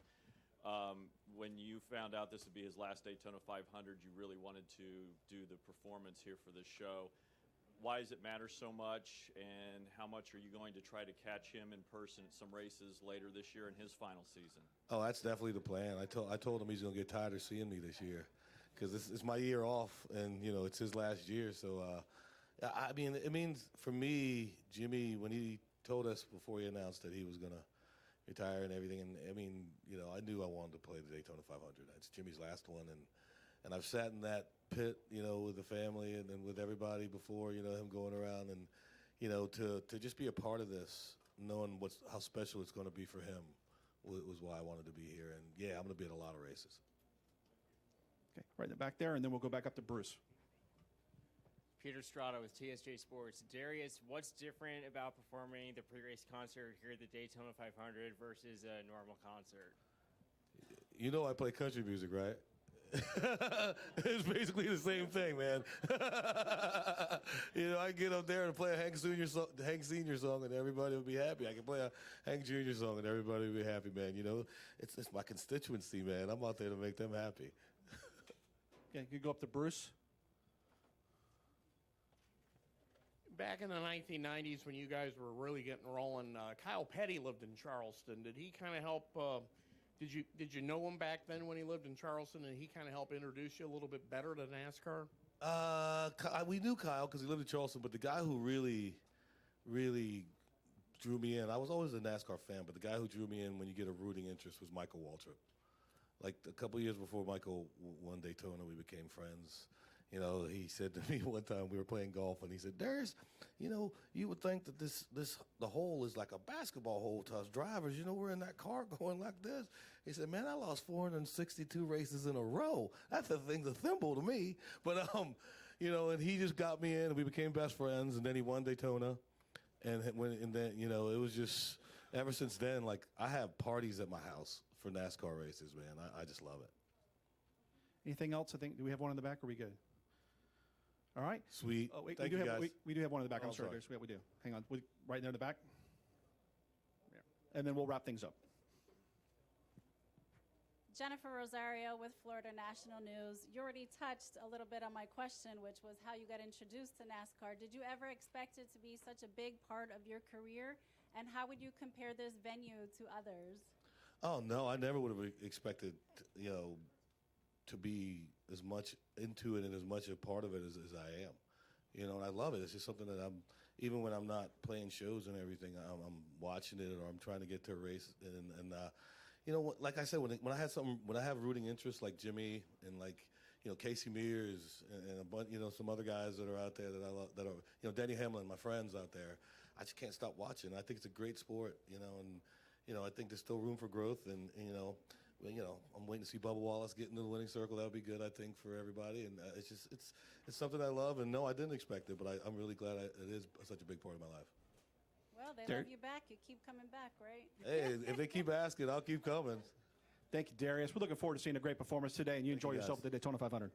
Speaker 4: when you found out this would be his last Daytona 500, you really wanted to do the performance here for this show. Why does it matter so much, and how much are you going to try to catch him in person at some races later this year in his final season?
Speaker 19: Oh, that's definitely the plan. I told him he's going to get tired of seeing me this year because it's my year off, and, it's his last year, so I mean, it means for me, Jimmy, when he told us before he announced that he was going to retire and everything, and I mean, I knew I wanted to play the Daytona 500. It's Jimmy's last one, and I've sat in that pit, with the family and then with everybody before, him going around, and, to just be a part of this, knowing how special it's going to be for him was why I wanted to be here. And, yeah, I'm going to be at a lot of races.
Speaker 7: Okay, right in the back there, and then we'll go back up to Bruce.
Speaker 5: Peter Strada with TSJ Sports. Darius, what's different about performing the pre-race concert here at the Daytona 500 versus a normal concert?
Speaker 19: I play country music, right? It's basically the same thing, man. I get up there and play a Hank Senior song, and everybody will be happy. I can play a Hank Jr. song, and everybody will be happy, man. It's my constituency, man. I'm out there to make them happy.
Speaker 7: Okay, you go up to Bruce.
Speaker 2: Back in the 1990s when you guys were really getting rolling, Kyle Petty lived in Charleston. Did he kind of help, did you know him back then when he lived in Charleston, and he kind of helped introduce you a little bit better to NASCAR?
Speaker 19: We knew Kyle because he lived in Charleston, but the guy who really drew me in, I was always a NASCAR fan, but the guy who drew me in when you get a rooting interest was Michael Waltrip. Like a couple years before Michael won Daytona, we became friends. He said to me one time, we were playing golf, and he said, Darius, you would think that the hole is like a basketball hole to us drivers. We're in that car going like this. He said, man, I lost 462 races in a row. That's a thing's a thimble to me. But, and he just got me in, and we became best friends, and then he won Daytona. And then, it was just, ever since then, like, I have parties at my house for NASCAR races, man. I just love it.
Speaker 7: Anything else? Do we have one in the back, or are we good? All right.
Speaker 19: Sweet.
Speaker 7: Wait,
Speaker 19: Thank
Speaker 7: we
Speaker 19: you, guys.
Speaker 7: We do have one in the back.
Speaker 19: Oh,
Speaker 7: I'm sorry.
Speaker 19: sorry.
Speaker 7: We do. Hang on. Right there in the back. Yeah. and then we'll wrap things up.
Speaker 1: Jennifer Rosario with Florida National News. You already touched a little bit on my question, which was how you got introduced to NASCAR. Did you ever expect it to be such a big part of your career? And how would you compare this venue to others?
Speaker 19: Oh no, I never would have expected, to be as much into it and as much a part of it as I am. And I love it. It's just something that even when I'm not playing shows and everything, I'm watching it or I'm trying to get to a race. Like I said, when I have rooting interests like Jimmy and like, Casey Mears and a bunch, some other guys that are out there that I love, that are, Denny Hamlin, my friends out there, I just can't stop watching. I think it's a great sport, and I think there's still room for growth, and I'm waiting to see Bubba Wallace get into the winning circle. That would be good, I think, for everybody. And it's something I love. And no, I didn't expect it, but I'm really glad it is such a big part of my life.
Speaker 1: Well, they
Speaker 7: Derek?
Speaker 1: love you back. You keep coming back, right?
Speaker 19: Hey, if they keep asking, I'll keep coming.
Speaker 7: Thank you, Darius. We're looking forward to seeing a great performance today, and you enjoy
Speaker 19: you,
Speaker 7: yourself
Speaker 19: guys.
Speaker 7: at the Daytona 500.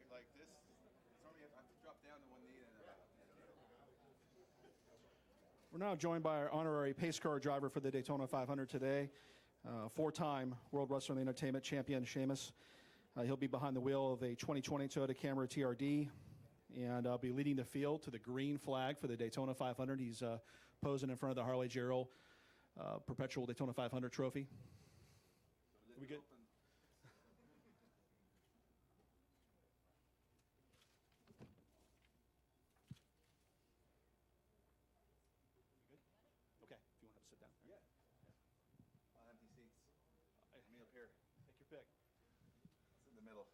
Speaker 3: Like this. Sorry, I have to drop down to one knee.
Speaker 7: We're now joined by our honorary pace car driver for the Daytona 500 today, four-time World Wrestling Entertainment champion Sheamus. He'll be behind the wheel of a 2020 Toyota Camry TRD, and be leading the field to the green flag for the Daytona 500. He's posing in front of the Harley Jarrell perpetual Daytona 500 trophy. Are we good? Okay, if you want to sit down.
Speaker 3: Yeah. Empty seats. Me up here.
Speaker 7: Take your pick.
Speaker 3: It's in the middle.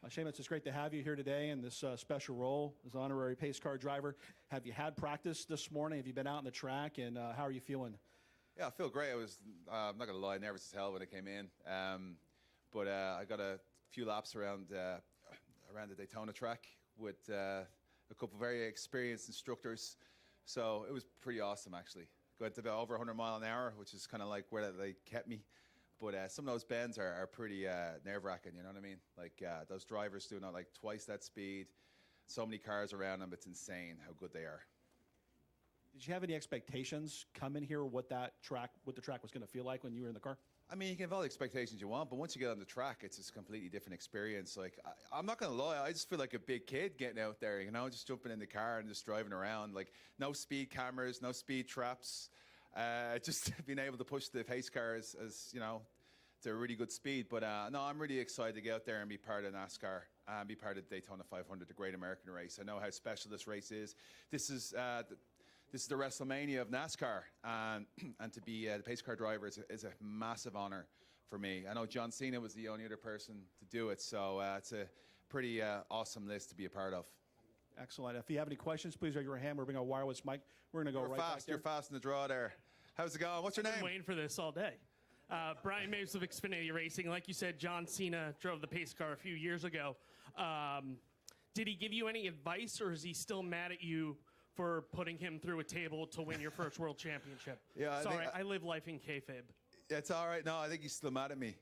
Speaker 7: Sheamus, it's great to have you here today in this special role as honorary pace car driver. Have you had practice this morning? Have you been out on the track, and how are you feeling?
Speaker 6: Yeah, I feel great. I was, I'm not going to lie, nervous as hell when I came in. But I got a few laps around the Daytona track with a couple of very experienced instructors. So it was pretty awesome, actually. Going to about over 100 miles an hour, which is kind of like where they kept me. But some of those bends are pretty nerve-wracking, you know what I mean? Like those drivers doing like twice that speed, so many cars around them, it's insane how good they are.
Speaker 7: Did you have any expectations coming here what the track was going to feel like when you were in the car?
Speaker 6: I mean, you can have all the expectations you want, but once you get on the track, it's just a completely different experience. Like, I'm not going to lie, I just feel like a big kid getting out there, just jumping in the car and just driving around. Like, no speed cameras, no speed traps. Just being able to push the pace cars as to a really good speed. But no, I'm really excited to get out there and be part of NASCAR and be part of the Daytona 500, the Great American Race. I know how special this race is. This is the WrestleMania of NASCAR, and to be the pace car driver is a massive honor for me. I know John Cena was the only other person to do it, so it's a pretty awesome list to be a part of.
Speaker 7: Excellent. If you have any questions, please raise your hand. We're bringing a wireless mic. We're going to go right back there.
Speaker 6: You're fast in the draw there. How's it going? What's your
Speaker 8: I've
Speaker 6: name?
Speaker 8: been waiting for this all day. Brian Mapes of Xfinity Racing. Like you said, John Cena drove the pace car a few years ago. Did he give you any advice, or is he still mad at you for putting him through a table to win your first world championship?
Speaker 6: Yeah,
Speaker 8: Sorry, I live life in kayfabe.
Speaker 6: It's all right. No, I think he's still mad at me.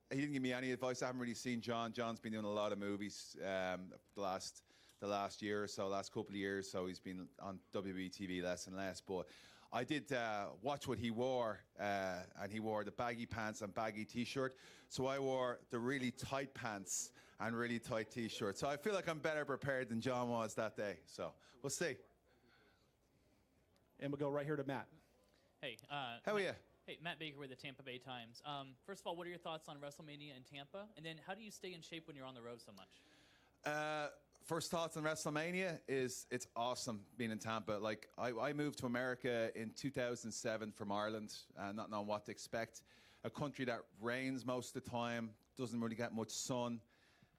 Speaker 6: He didn't give me any advice. I haven't really seen John. John's been doing a lot of movies the last year or so, last couple of years. So he's been on WWE TV less and less. But I did watch what he wore, and he wore the baggy pants and baggy T-shirt. So I wore the really tight pants and really tight T-shirt. So I feel like I'm better prepared than John was that day. So we'll see.
Speaker 7: And we'll go right here to Matt.
Speaker 24: Hey.
Speaker 6: How are you?
Speaker 24: Hey, Matt Baker with the Tampa Bay Times. First of all, what are your thoughts on WrestleMania in Tampa? And then how do you stay in shape when you're on the road so much?
Speaker 6: First thoughts on WrestleMania is it's awesome being in Tampa. Like, I moved to America in 2007 from Ireland, not knowing what to expect. A country that rains most of the time, doesn't really get much sun.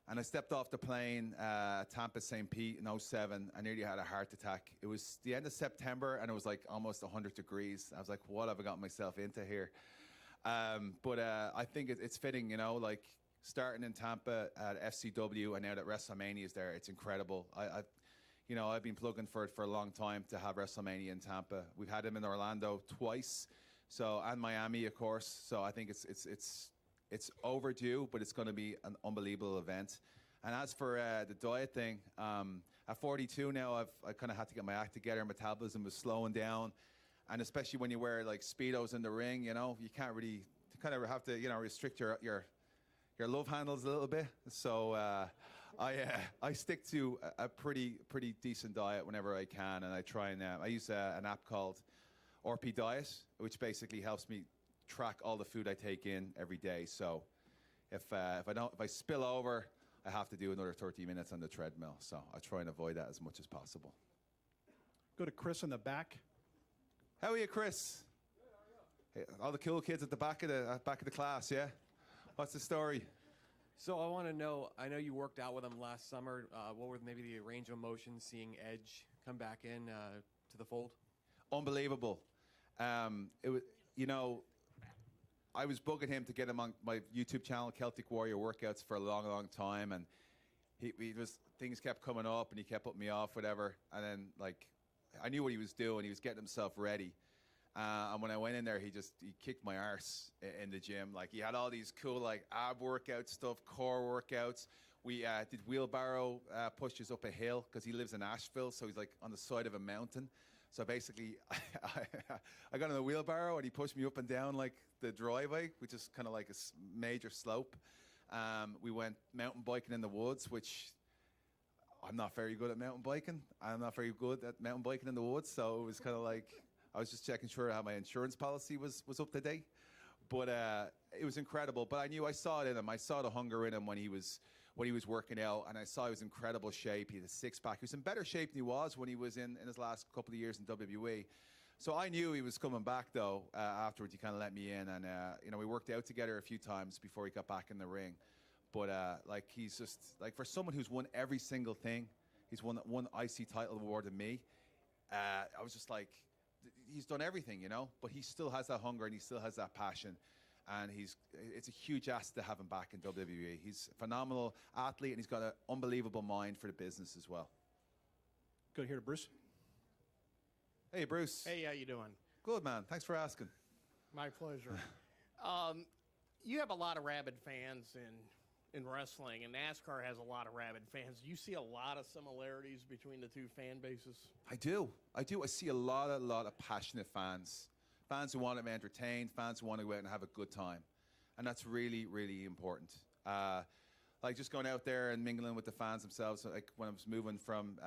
Speaker 6: And I stepped off the plane at Tampa St. Pete in 07. I nearly had a heart attack. It was the end of September, and it was like almost 100 degrees. I was like, what have I got myself into here? But I think it's fitting, like starting in Tampa at FCW and now that WrestleMania is there, it's incredible. I've been plugging for it for a long time to have WrestleMania in Tampa. We've had them in Orlando twice, and Miami, of course. So I think it's overdue, but it's going to be an unbelievable event. And as for the diet thing, at 42 now, I kind of had to get my act together. Metabolism was slowing down. And especially when you wear like Speedos in the ring, you can't really, kind of have to, restrict your love handles a little bit. So I stick to a pretty decent diet whenever I can. And I try and, I use an app called RP Diet, which basically helps me track all the food I take in every day. So if I spill over, I have to do another 30 minutes on the treadmill. So I try and avoid that as much as possible.
Speaker 7: Go to Chris in the back.
Speaker 6: How are you, Chris? Hey, all the cool kids at the back of the class, yeah? What's the story?
Speaker 9: So I want to know, I know you worked out with him last summer. What were maybe the range of emotions seeing Edge come back in to the fold?
Speaker 6: Unbelievable. It was, I was bugging him to get him on my YouTube channel, Celtic Warrior Workouts, for a long, long time, and things kept coming up, and he kept putting me off, whatever. And then, I knew what he was doing. He was getting himself ready. And when I went in there, he kicked my arse in the gym. He had all these cool, ab workout stuff, core workouts. We did wheelbarrow pushes up a hill because he lives in Asheville, so he's, on the side of a mountain. So basically, I got on a wheelbarrow, and he pushed me up and down, the driveway, which is kind of like a major slope. We went mountain biking in the woods, which I'm not very good at mountain biking. I'm not very good at mountain biking in the woods, so it was kind of I was just checking sure how my insurance policy was up to date. But it was incredible. But I saw it in him. I saw the hunger in him when he was working out, and I saw he was in incredible shape. He had a six-pack. He was in better shape than he was when he was in his last couple of years in WWE. So I knew he was coming back, though. Afterwards, he kind of let me in, and we worked out together a few times before he got back in the ring. But he's just for someone who's won every single thing, he's won one IC title award than me. I was just he's done everything, but he still has that hunger and he still has that passion, and it's a huge asset to have him back in WWE. He's a phenomenal athlete, and he's got an unbelievable mind for the business as well.
Speaker 7: Go here to Bruce.
Speaker 6: Hey, Bruce.
Speaker 2: Hey, how you doing?
Speaker 6: Good, man. Thanks for asking.
Speaker 2: My pleasure. You have a lot of rabid fans in wrestling, and NASCAR has a lot of rabid fans. Do you see a lot of similarities between the two fan bases?
Speaker 6: I do. I see a lot of passionate fans. Fans who want to be entertained, fans who want to go out and have a good time. And that's really, really important. Just going out there and mingling with the fans themselves. When I was moving from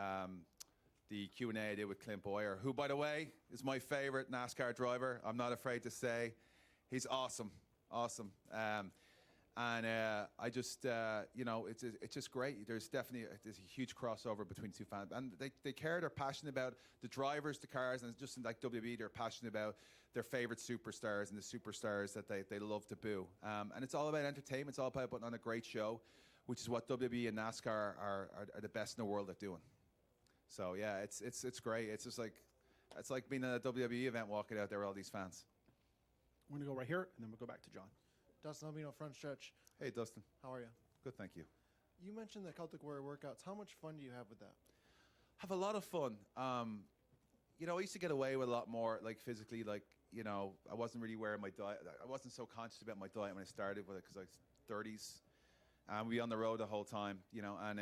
Speaker 6: the Q&A I did with Clint Boyer, who, by the way, is my favorite NASCAR driver. I'm not afraid to say. He's awesome. Awesome. I just, it's just great. There's a huge crossover between two fans. And they care, they're passionate about the drivers, the cars, and just like WWE, they're passionate about their favorite superstars and the superstars that they love to boo. And it's all about entertainment. It's all about putting on a great show, which is what WWE and NASCAR are the best in the world at doing. So, yeah, it's great. It's just it's like being at a WWE event, walking out there with all these fans.
Speaker 7: We're going to go right here, and then we'll go back to John.
Speaker 10: Dustin Albino, front stretch.
Speaker 6: Hey, Dustin.
Speaker 10: How are you?
Speaker 6: Good, thank you.
Speaker 10: You mentioned the Celtic Warrior workouts. How much fun do you have with that?
Speaker 6: Have a lot of fun. I used to get away with a lot more, physically, I wasn't really wearing my diet. I wasn't so conscious about my diet when I started with it because I was 30s. And we'd be on the road the whole time, and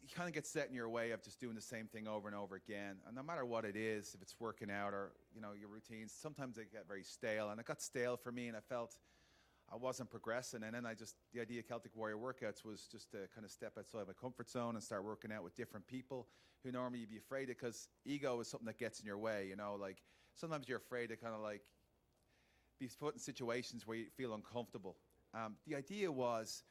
Speaker 6: you kind of get set in your way of just doing the same thing over and over again. And no matter what it is, if it's working out or, your routines, sometimes they get very stale. And it got stale for me, and I felt I wasn't progressing. And then the idea of Celtic Warrior Workouts was just to kind of step outside my comfort zone and start working out with different people who normally you'd be afraid of, because ego is something that gets in your way, sometimes you're afraid to kind of be put in situations where you feel uncomfortable. The idea was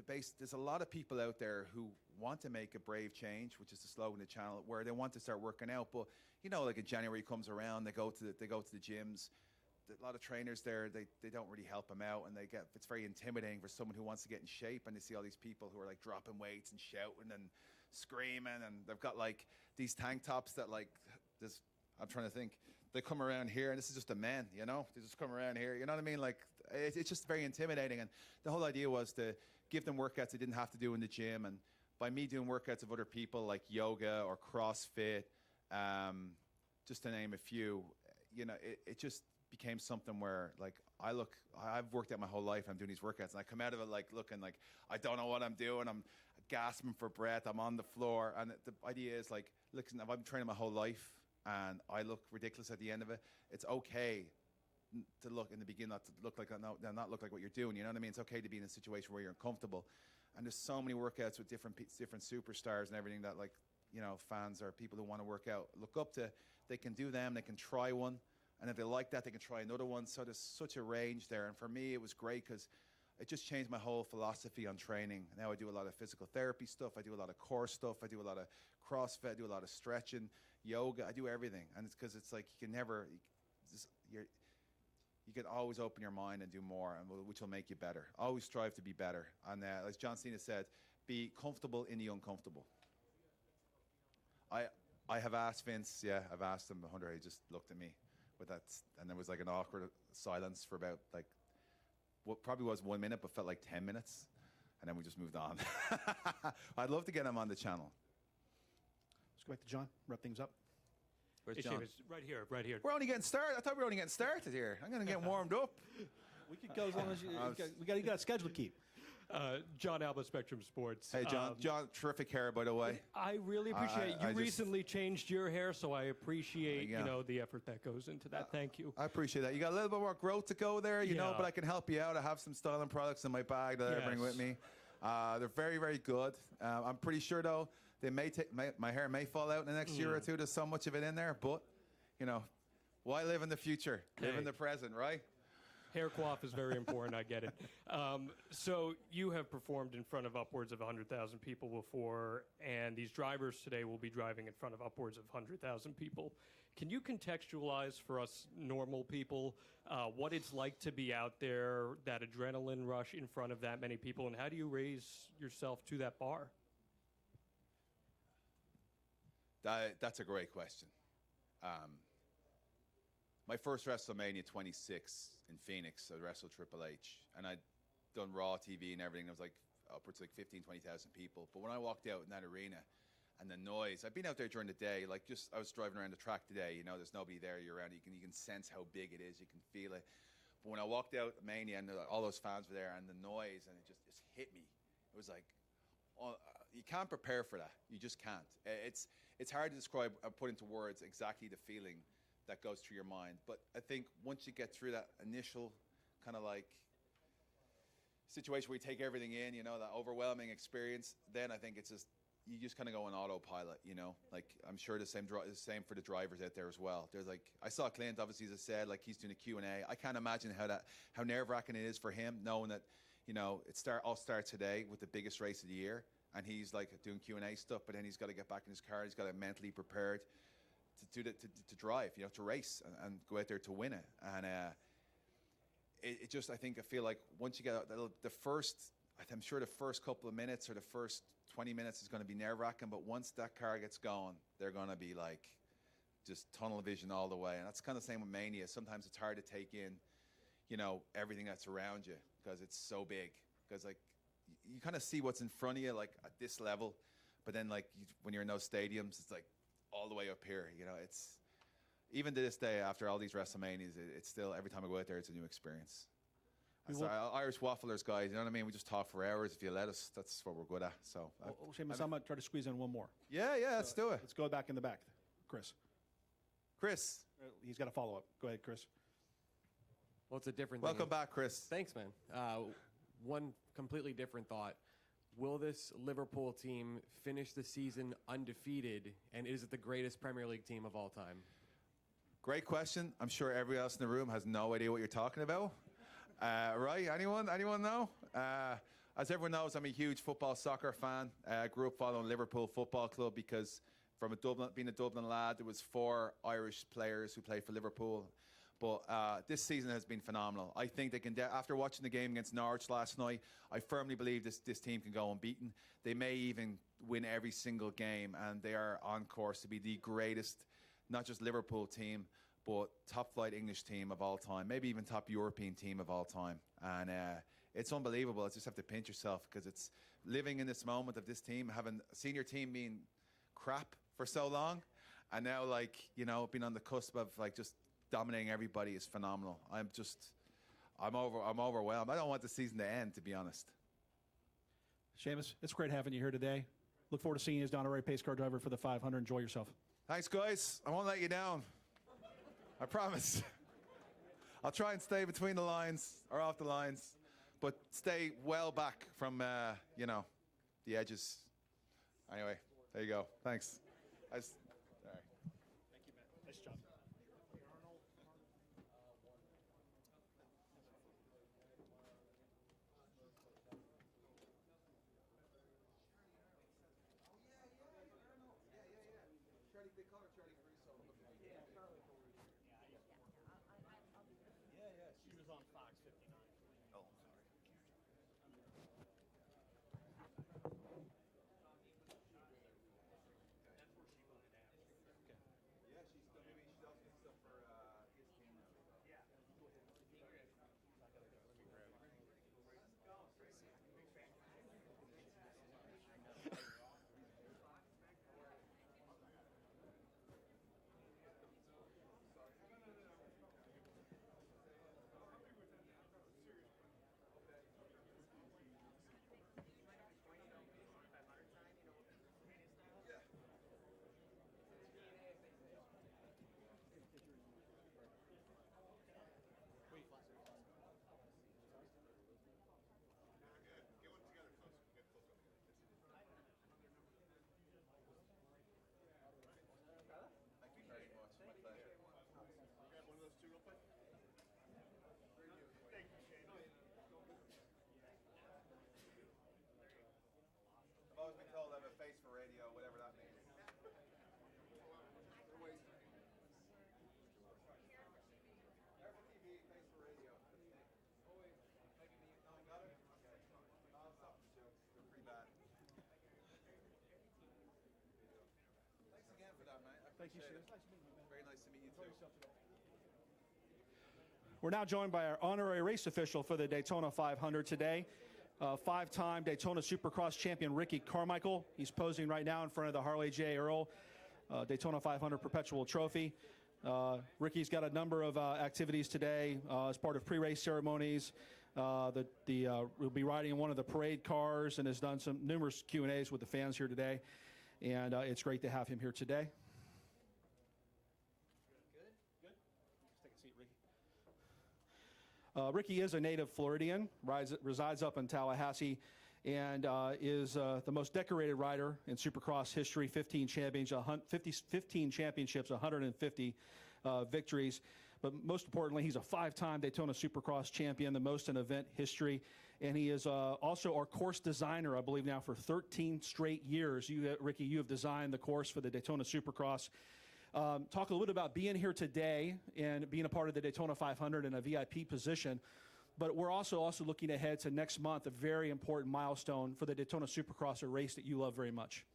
Speaker 6: there's a lot of people out there who want to make a brave change, which is the slogan of the channel, where they want to start working out. But in January comes around, they go to the gyms, a lot of trainers there, they don't really help them out, and it's very intimidating for someone who wants to get in shape, and they see all these people who are like dropping weights and shouting and screaming, and they've got like these tank tops that like this. I'm trying to think. They come around here, and this is just a man, you know? They just come around here, you know what I mean? Like, it's just very intimidating. And the whole idea was to give them workouts they didn't have to do in the gym. And by me doing workouts of other people like yoga or CrossFit, just to name a few, you know, it just became something where, like, I've worked out my whole life. I'm doing these workouts, and I come out of it, like, looking like I don't know what I'm doing. I'm gasping for breath. I'm on the floor. And the idea is, like, listen, if I'm training my whole life, and I look ridiculous at the end of it, it's okay to look in the beginning, not to look like not look like what you're doing. You know what I mean? It's okay to be in a situation where you're uncomfortable. And there's so many workouts with different superstars and everything that, like, you know, fans or people who want to work out look up to. They can do them. They can try one, and if they like that, they can try another one. So there's such a range there. And for me, it was great because it just changed my whole philosophy on training. Now I do a lot of physical therapy stuff. I do a lot of core stuff. I do a lot of CrossFit. I do a lot of stretching, yoga. I do everything. And it's because it's like you can always open your mind and do more, and which will make you better. Always strive to be better. And as John Cena said, be comfortable in the uncomfortable. I have asked Vince, I've asked him, Hunter, he just looked at me with that, and there was like an awkward silence for about like, what probably was 1 minute, but felt like 10 minutes. And then we just moved on. I'd love to get him on the channel.
Speaker 7: Let's go back to John, wrap things up.
Speaker 6: Where's
Speaker 11: Hey,
Speaker 6: John?
Speaker 11: Seamus, right here, right here.
Speaker 6: We're only getting started. I thought we were only getting started here. I'm going to get warmed up.
Speaker 7: We could go as long as you got a schedule to keep.
Speaker 11: John Alba, Spectrum Sports.
Speaker 6: Hey, John. John, terrific hair, by the way.
Speaker 11: I really appreciate it. You
Speaker 6: I just-
Speaker 11: recently changed your hair, so I appreciate
Speaker 6: Yeah.
Speaker 11: the effort that goes into that. Thank you.
Speaker 6: I appreciate that. You got a little bit more growth to go there, you know,
Speaker 11: Yeah.
Speaker 6: but I can help you out. I have some styling products in my bag that I bring with me. They're very, very good. I'm pretty sure, though, they may my hair may fall out in the next year or two. There's so much of it in there, but, you know, why live in the future? Live in the present, right?
Speaker 11: Hair coif is very important. I get it. So you have performed in front of upwards of 100,000 people before, and these drivers today will be driving in front of upwards of 100,000 people. Can you contextualize for us normal people what it's like to be out there, that adrenaline rush in front of that many people, and how do you raise yourself to that bar?
Speaker 6: That's a great question. My first WrestleMania 26 in Phoenix, I wrestled Triple H, and I'd done Raw TV and everything. It was like upwards of like 15, 20,000 people. But when I walked out in that arena and the noise, I've been out there during the day, like I was driving around the track today, you know, there's nobody there, you're around, you can sense how big it is, you can feel it. But when I walked out at Mania and all those fans were there and the noise, and it just hit me. It was like, you can't prepare for that. You just can't. It's hard to describe or put into words exactly the feeling that goes through your mind. But I think once you get through that initial kind of like situation where you take everything in, you know, that overwhelming experience, then I think it's just, you just kind of go on autopilot, you know? Like, I'm sure the same for the drivers out there as well. There's like, I saw Clint, obviously, as I said, like he's doing a Q&A. I can't imagine how nerve-wracking it is for him, knowing that, you know, all starts today with the biggest race of the year, and he's like doing Q&A stuff, but then he's got to get back in his car, he's got to mentally prepared to drive, you know, to race and go out there to win it. And it just, I feel like once you get out, I'm sure the first couple of minutes or the first 20 minutes is going to be nerve-wracking, but once that car gets going, they're going to be like just tunnel vision all the way. And that's kind of the same with Mania. Sometimes it's hard to take in, you know, everything that's around you because it's so big. Because like you kind of see what's in front of you, like at this level, but then like when you're in those stadiums, it's like all the way up here. You know, it's even to this day after all these WrestleManias, it's still every time I go out there, it's a new experience. Sorry, Irish wafflers, guys. You know what I mean? We just talk for hours. If you let us, that's what we're good at. So,
Speaker 7: Seamus, I'm going to try to squeeze in one more.
Speaker 6: Yeah, let's do it.
Speaker 7: Let's go back in the back. Chris. He's got a follow-up. Go ahead, Chris.
Speaker 9: Well, it's a different
Speaker 6: Welcome
Speaker 9: thing.
Speaker 6: back, Chris.
Speaker 9: Thanks, man. One completely different thought. Will this Liverpool team finish the season undefeated, and is it the greatest Premier League team of all time?
Speaker 6: Great question. I'm sure everybody else in the room has no idea what you're talking about. Right? Anyone know? As everyone knows, I'm a huge soccer fan. I grew up following Liverpool Football Club because from being a Dublin lad, there was 4 Irish players who played for Liverpool. But this season has been phenomenal. I think they can, after watching the game against Norwich last night, I firmly believe this team can go unbeaten. They may even win every single game, and they are on course to be the greatest, not just Liverpool team, but top flight English team of all time, maybe even top European team of all time. And it's unbelievable. I just have to pinch yourself because it's living in this moment of this team, having a senior team being crap for so long, and now, like, you know, being on the cusp of like just dominating everybody is phenomenal. I'm overwhelmed. I don't want the season to end, to be honest.
Speaker 7: Seamus, it's great having you here today. Look forward to seeing you as the honorary pace car driver for the 500. Enjoy yourself.
Speaker 6: Thanks, guys. I won't let you down. I promise. I'll try and stay between the lines or off the lines, but stay well back from, you know, the edges. Anyway, there you go. Thanks. All right.
Speaker 7: Thank you, man. Nice job.
Speaker 8: She was on Fox 59.
Speaker 3: Oh, sorry.
Speaker 6: I've always been told I have a face for radio, whatever that means. Thanks again for that, mate.
Speaker 7: Thank you,
Speaker 6: Appreciate
Speaker 7: sir.
Speaker 6: it. Very nice to meet you too.
Speaker 7: We're now joined by our honorary race official for the Daytona 500 today, five-time Daytona Supercross champion Ricky Carmichael. He's posing right now in front of the Harley J. Earl Daytona 500 Perpetual Trophy. Ricky's got a number of activities today as part of pre-race ceremonies. We'll be riding in one of the parade cars and has done some numerous Q&As with the fans here today. And it's great to have him here today. Good. Just take a seat, Ricky. Ricky is a native Floridian, resides up in Tallahassee, and is the most decorated rider in Supercross history. 15 championships, 150 victories. But most importantly, he's a five-time Daytona Supercross champion, the most in event history. And he is also our course designer, I believe now for 13 straight years. Ricky, you have designed the course for the Daytona Supercross. Talk a little bit about being here today and being a part of the Daytona 500 in a VIP position. But we're also looking ahead to next month, a very important milestone for the Daytona Supercross, a race that you love very much.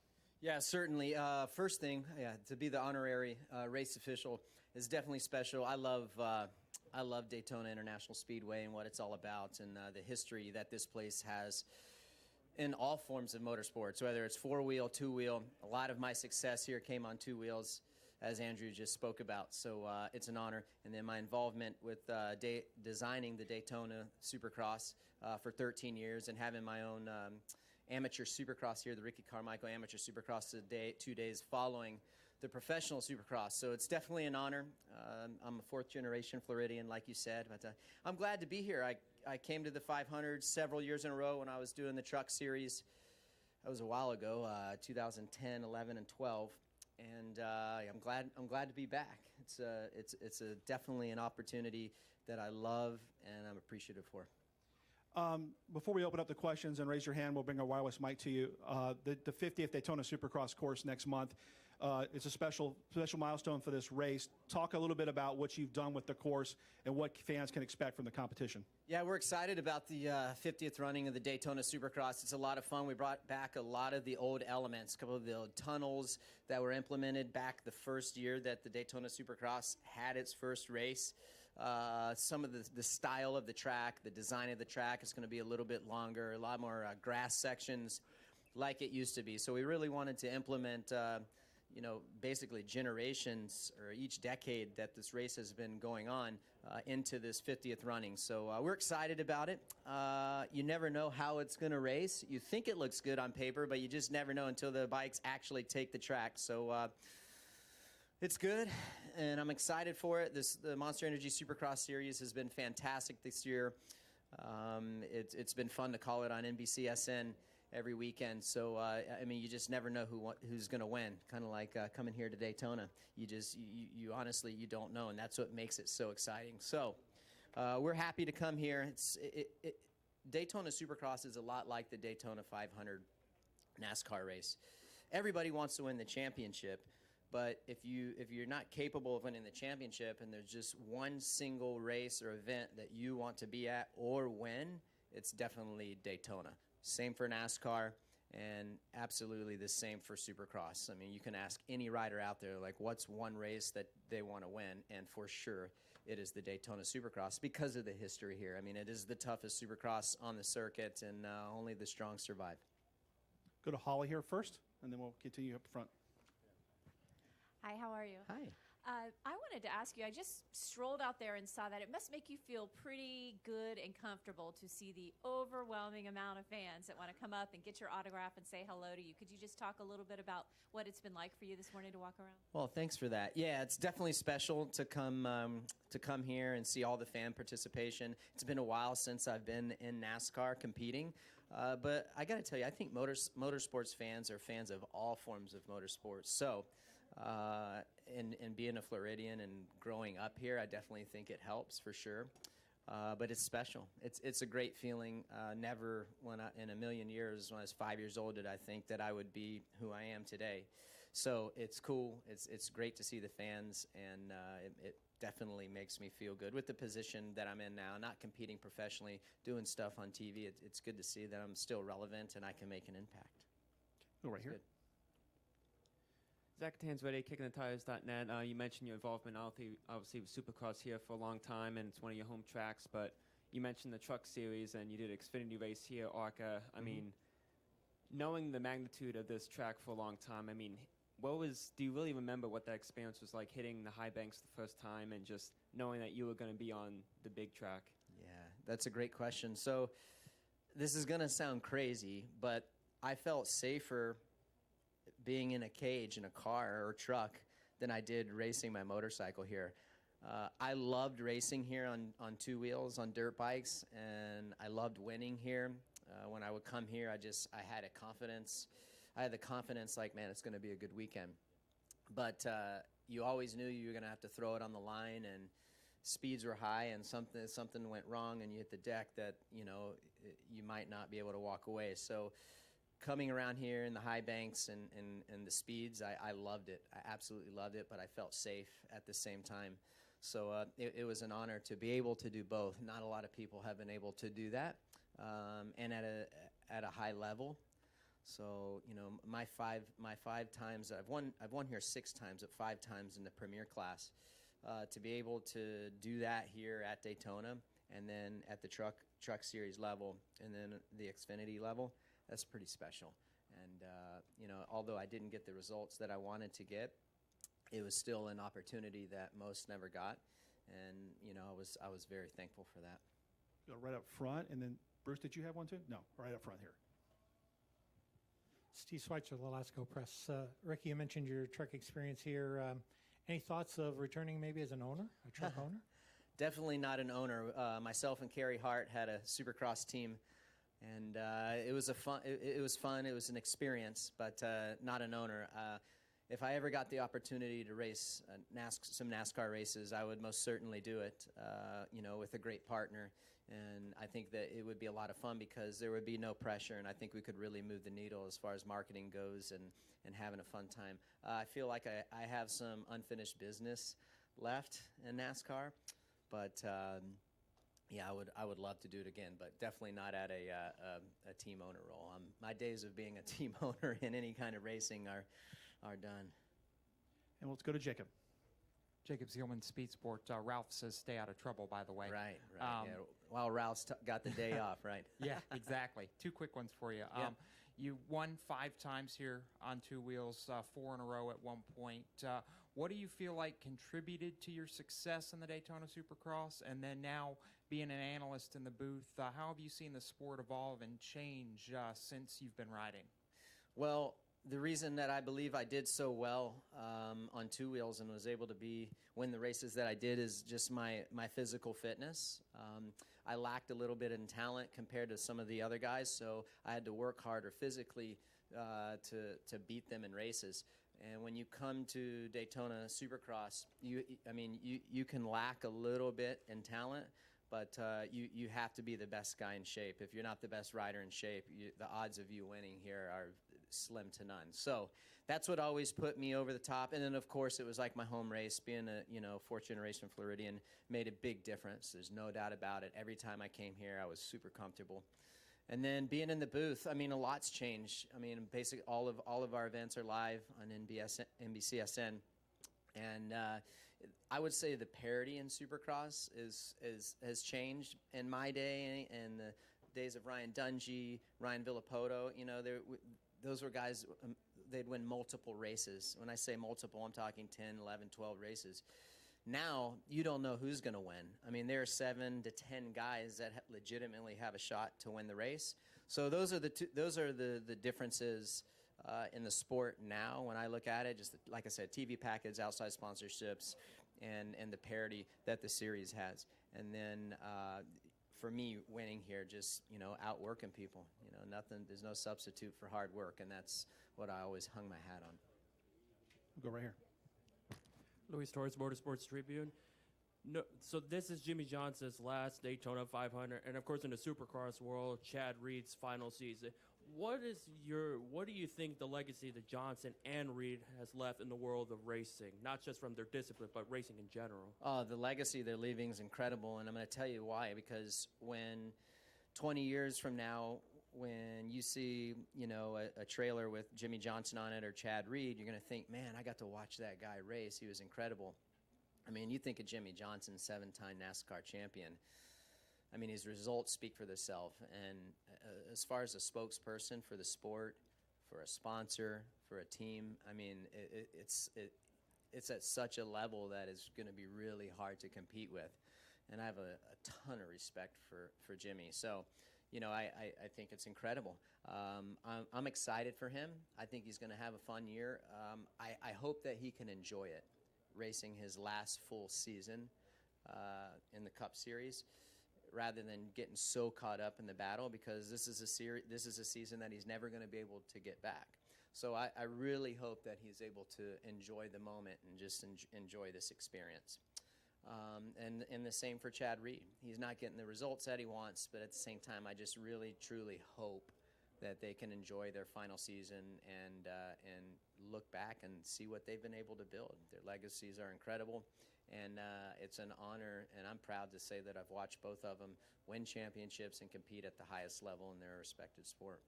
Speaker 12: Yeah, certainly. First thing, to be the honorary race official is definitely special. I love Daytona International Speedway and what it's all about, and the history that this place has in all forms of motorsports, whether it's four-wheel, two-wheel. A lot of my success here came on two wheels, as Andrew just spoke about. So it's an honor. And then my involvement with designing the Daytona Supercross for 13 years and having my own amateur Supercross here, the Ricky Carmichael Amateur Supercross today, 2 days following the professional Supercross. So it's definitely an honor. I'm a fourth-generation Floridian, like you said, but I'm glad to be here. I came to the 500 several years in a row when I was doing the Truck Series. That was a while ago, 2010, 11, and 12. And I'm glad to be back. It's definitely an opportunity that I love and I'm appreciative for.
Speaker 7: Before we open up the questions and raise your hand, we'll bring a wireless mic to you. The 50th Daytona Supercross course next month. It's a special milestone for this race. Talk a little bit about what you've done with the course and what fans can expect from the competition.
Speaker 12: Yeah, we're excited about the 50th running of the Daytona Supercross. It's a lot of fun. We brought back a lot of the old elements, a couple of the old tunnels that were implemented back the first year that the Daytona Supercross had its first race. Some of the style of the track, the design of the track is going to be a little bit longer, a lot more grass sections like it used to be. So we really wanted to implement basically generations or each decade that this race has been going on into this 50th running. So we're excited about it. You never know how it's going to race. You think it looks good on paper, but you just never know until the bikes actually take the track. So it's good, and I'm excited for it. The Monster Energy Supercross Series has been fantastic this year. It's been fun to call it on NBCSN every weekend. So, you just never know who's going to win, kind of like coming here to Daytona. You honestly, you don't know, and that's what makes it so exciting. So, we're happy to come here. Daytona Supercross is a lot like the Daytona 500 NASCAR race. Everybody wants to win the championship, but if you're not capable of winning the championship and there's just one single race or event that you want to be at or win, it's definitely Daytona. Same for NASCAR, and absolutely the same for Supercross. I mean, you can ask any rider out there, like, what's one race that they want to win, and for sure it is the Daytona Supercross because of the history here. I mean, it is the toughest Supercross on the circuit, and only the strong survive.
Speaker 7: Go to Holly here first, and then we'll continue up front.
Speaker 14: Hi, how are you?
Speaker 12: Hi.
Speaker 14: I wanted to ask you, I just strolled out there and saw that it must make you feel pretty good and comfortable to see the overwhelming amount of fans that want to come up and get your autograph and say hello to you. Could you just talk a little bit about what it's been like for you this morning to walk around?
Speaker 12: Well, thanks for that. Yeah, it's definitely special to come here and see all the fan participation. It's been a while since I've been in NASCAR competing, but I got to tell you, I think motorsports fans are fans of all forms of motorsports. So, and being a Floridian and growing up here, I definitely think it helps for sure. But it's special. It's a great feeling. Never in a million years, when I was 5 years old, did I think that I would be who I am today. So it's cool. It's great to see the fans, and it definitely makes me feel good with the position that I'm in now, not competing professionally, doing stuff on TV. It's good to see that I'm still relevant and I can make an impact.
Speaker 7: Go right here.
Speaker 12: Good.
Speaker 16: Zach Tansready, KickingTheTires.net. You mentioned your involvement, obviously, with Supercross here for a long time, and it's one of your home tracks. But you mentioned the Truck Series, and you did an Xfinity race here, ARCA. I mean, knowing the magnitude of this track for a long time, I mean, do you really remember what that experience was like, hitting the high banks the first time and just knowing that you were going to be on the big track?
Speaker 12: Yeah, that's a great question. So this is going to sound crazy, but I felt safer being in a cage in a car or truck than I did racing my motorcycle here. I loved racing here on two wheels, on dirt bikes, and I loved winning here. When I would come here, I had a confidence. I had the confidence like, man, it's going to be a good weekend. But you always knew you were going to have to throw it on the line, and speeds were high, and something went wrong, and you hit the deck that, you might not be able to walk away. So coming around here in the high banks and the speeds, I loved it. I absolutely loved it, but I felt safe at the same time. So it was an honor to be able to do both. Not a lot of people have been able to do that, and at a high level. So my five times I've won here 6 times, but 5 times in the Premier class. To be able to do that here at Daytona, and then at the Truck Series level, and then the Xfinity level, that's pretty special. And although I didn't get the results that I wanted to get, it was still an opportunity that most never got, and I was very thankful for that.
Speaker 7: Go right up front, and then Bruce, did you have one too? No, right up front here.
Speaker 17: Steve Schweitzer, the Lasco Press. Ricky, you mentioned your truck experience here. Any thoughts of returning maybe as an owner, a truck owner?
Speaker 12: Definitely not an owner. Myself and Kerry Hart had a Supercross team, and it was fun. It was an experience, but not an owner. If I ever got the opportunity to race some NASCAR races, I would most certainly do it. With a great partner And I think that it would be a lot of fun because there would be no pressure, and I think we could really move the needle as far as marketing goes and having a fun time. I feel like I have some unfinished business left in NASCAR, but yeah, I would love to do it again, but definitely not at a team owner role. My days of being a team owner in any kind of racing are done.
Speaker 7: And let's go to Jacob.
Speaker 15: Jacob Zielman, Speed Sport. Ralph says stay out of trouble, by the way.
Speaker 12: Right. Yeah. While Ralph's got the day off, right?
Speaker 15: Yeah, exactly. Two quick ones for you.
Speaker 12: Yeah.
Speaker 15: You won 5 times here on 2 wheels, 4 in a row at one point. What do you feel like contributed to your success in the Daytona Supercross? And then now being an analyst in the booth, how have you seen the sport evolve and change since you've been riding?
Speaker 12: Well, the reason that I believe I did so well on 2 wheels and was able to win the races that I did is just my physical fitness. I lacked a little bit in talent compared to some of the other guys, so I had to work harder physically to beat them in races. And when you come to Daytona Supercross, you can lack a little bit in talent, but you have to be the best guy in shape. If you're not the best rider in shape, the odds of you winning here are slim to none. So that's what always put me over the top. And then, of course, it was like my home race. Being a fourth generation Floridian made a big difference. There's no doubt about it. Every time I came here, I was super comfortable. And then being in the booth, a lot's changed. Basically all of our events are live on NBCSN. And I would say the parity in Supercross has changed in my day and the days of Ryan Dungey, Ryan Villapoto. Those were guys, they'd win multiple races. When I say multiple, I'm talking 10, 11, 12 races. Now, you don't know who's going to win. There are 7 to 10 guys that legitimately have a shot to win the race. So those are the differences in the sport now when I look at it. Just like I said, TV package, outside sponsorships, and the parity that the series has. And then for me, winning here, just outworking people. There's no substitute for hard work, and that's what I always hung my hat on.
Speaker 7: We'll go right here.
Speaker 18: Luis Torres, Motorsports Tribune. No, so this is Jimmy Johnson's last Daytona 500, and of course in the Supercross world, Chad Reed's final season. What do you think the legacy that Johnson and Reed has left in the world of racing, not just from their discipline, but racing in general?
Speaker 12: The legacy they're leaving is incredible, and I'm going to tell you why. Because when 20 years from now, when you see a trailer with Jimmy Johnson on it or Chad Reed, you're going to think, man, I got to watch that guy race. He was incredible. You think of Jimmy Johnson, 7-time NASCAR champion. His results speak for themselves. And as far as a spokesperson for the sport, for a sponsor, for a team, it's at such a level that is going to be really hard to compete with. And I have a ton of respect for Jimmy. So, I think it's incredible. I'm excited for him. I think he's going to have a fun year. I hope that he can enjoy it, racing his last full season in the Cup Series, rather than getting so caught up in the battle, because this is a season that he's never going to be able to get back. So I really hope that he's able to enjoy the moment and just enjoy this experience. And the same for Chad Reed. He's not getting the results that he wants, but at the same time, I just really, truly hope that they can enjoy their final season and look back and see what they've been able to build. Their legacies are incredible, and it's an honor, and I'm proud to say that I've watched both of them win championships and compete at the highest level in their respective sport.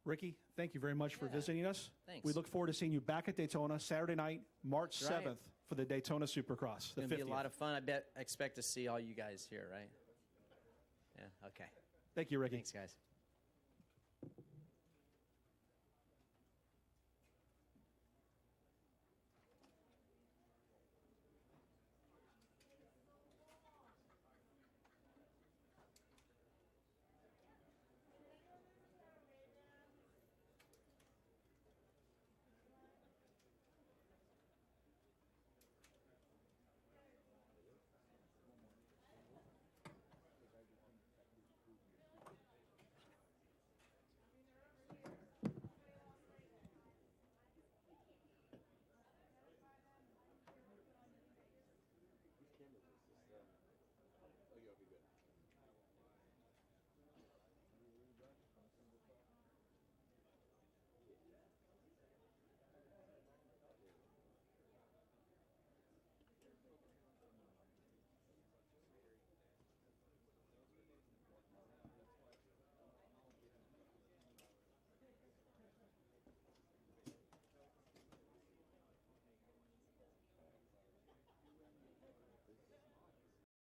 Speaker 7: Ricky, thank you very much for visiting us.
Speaker 12: Thanks.
Speaker 7: We look forward to seeing you back at Daytona Saturday night, March
Speaker 12: That's right.
Speaker 7: 7th, for the Daytona Supercross.
Speaker 12: It's going to be a lot of fun. I expect to see all you guys here, right? Yeah, okay.
Speaker 7: Thank you, Ricky.
Speaker 12: Thanks, guys.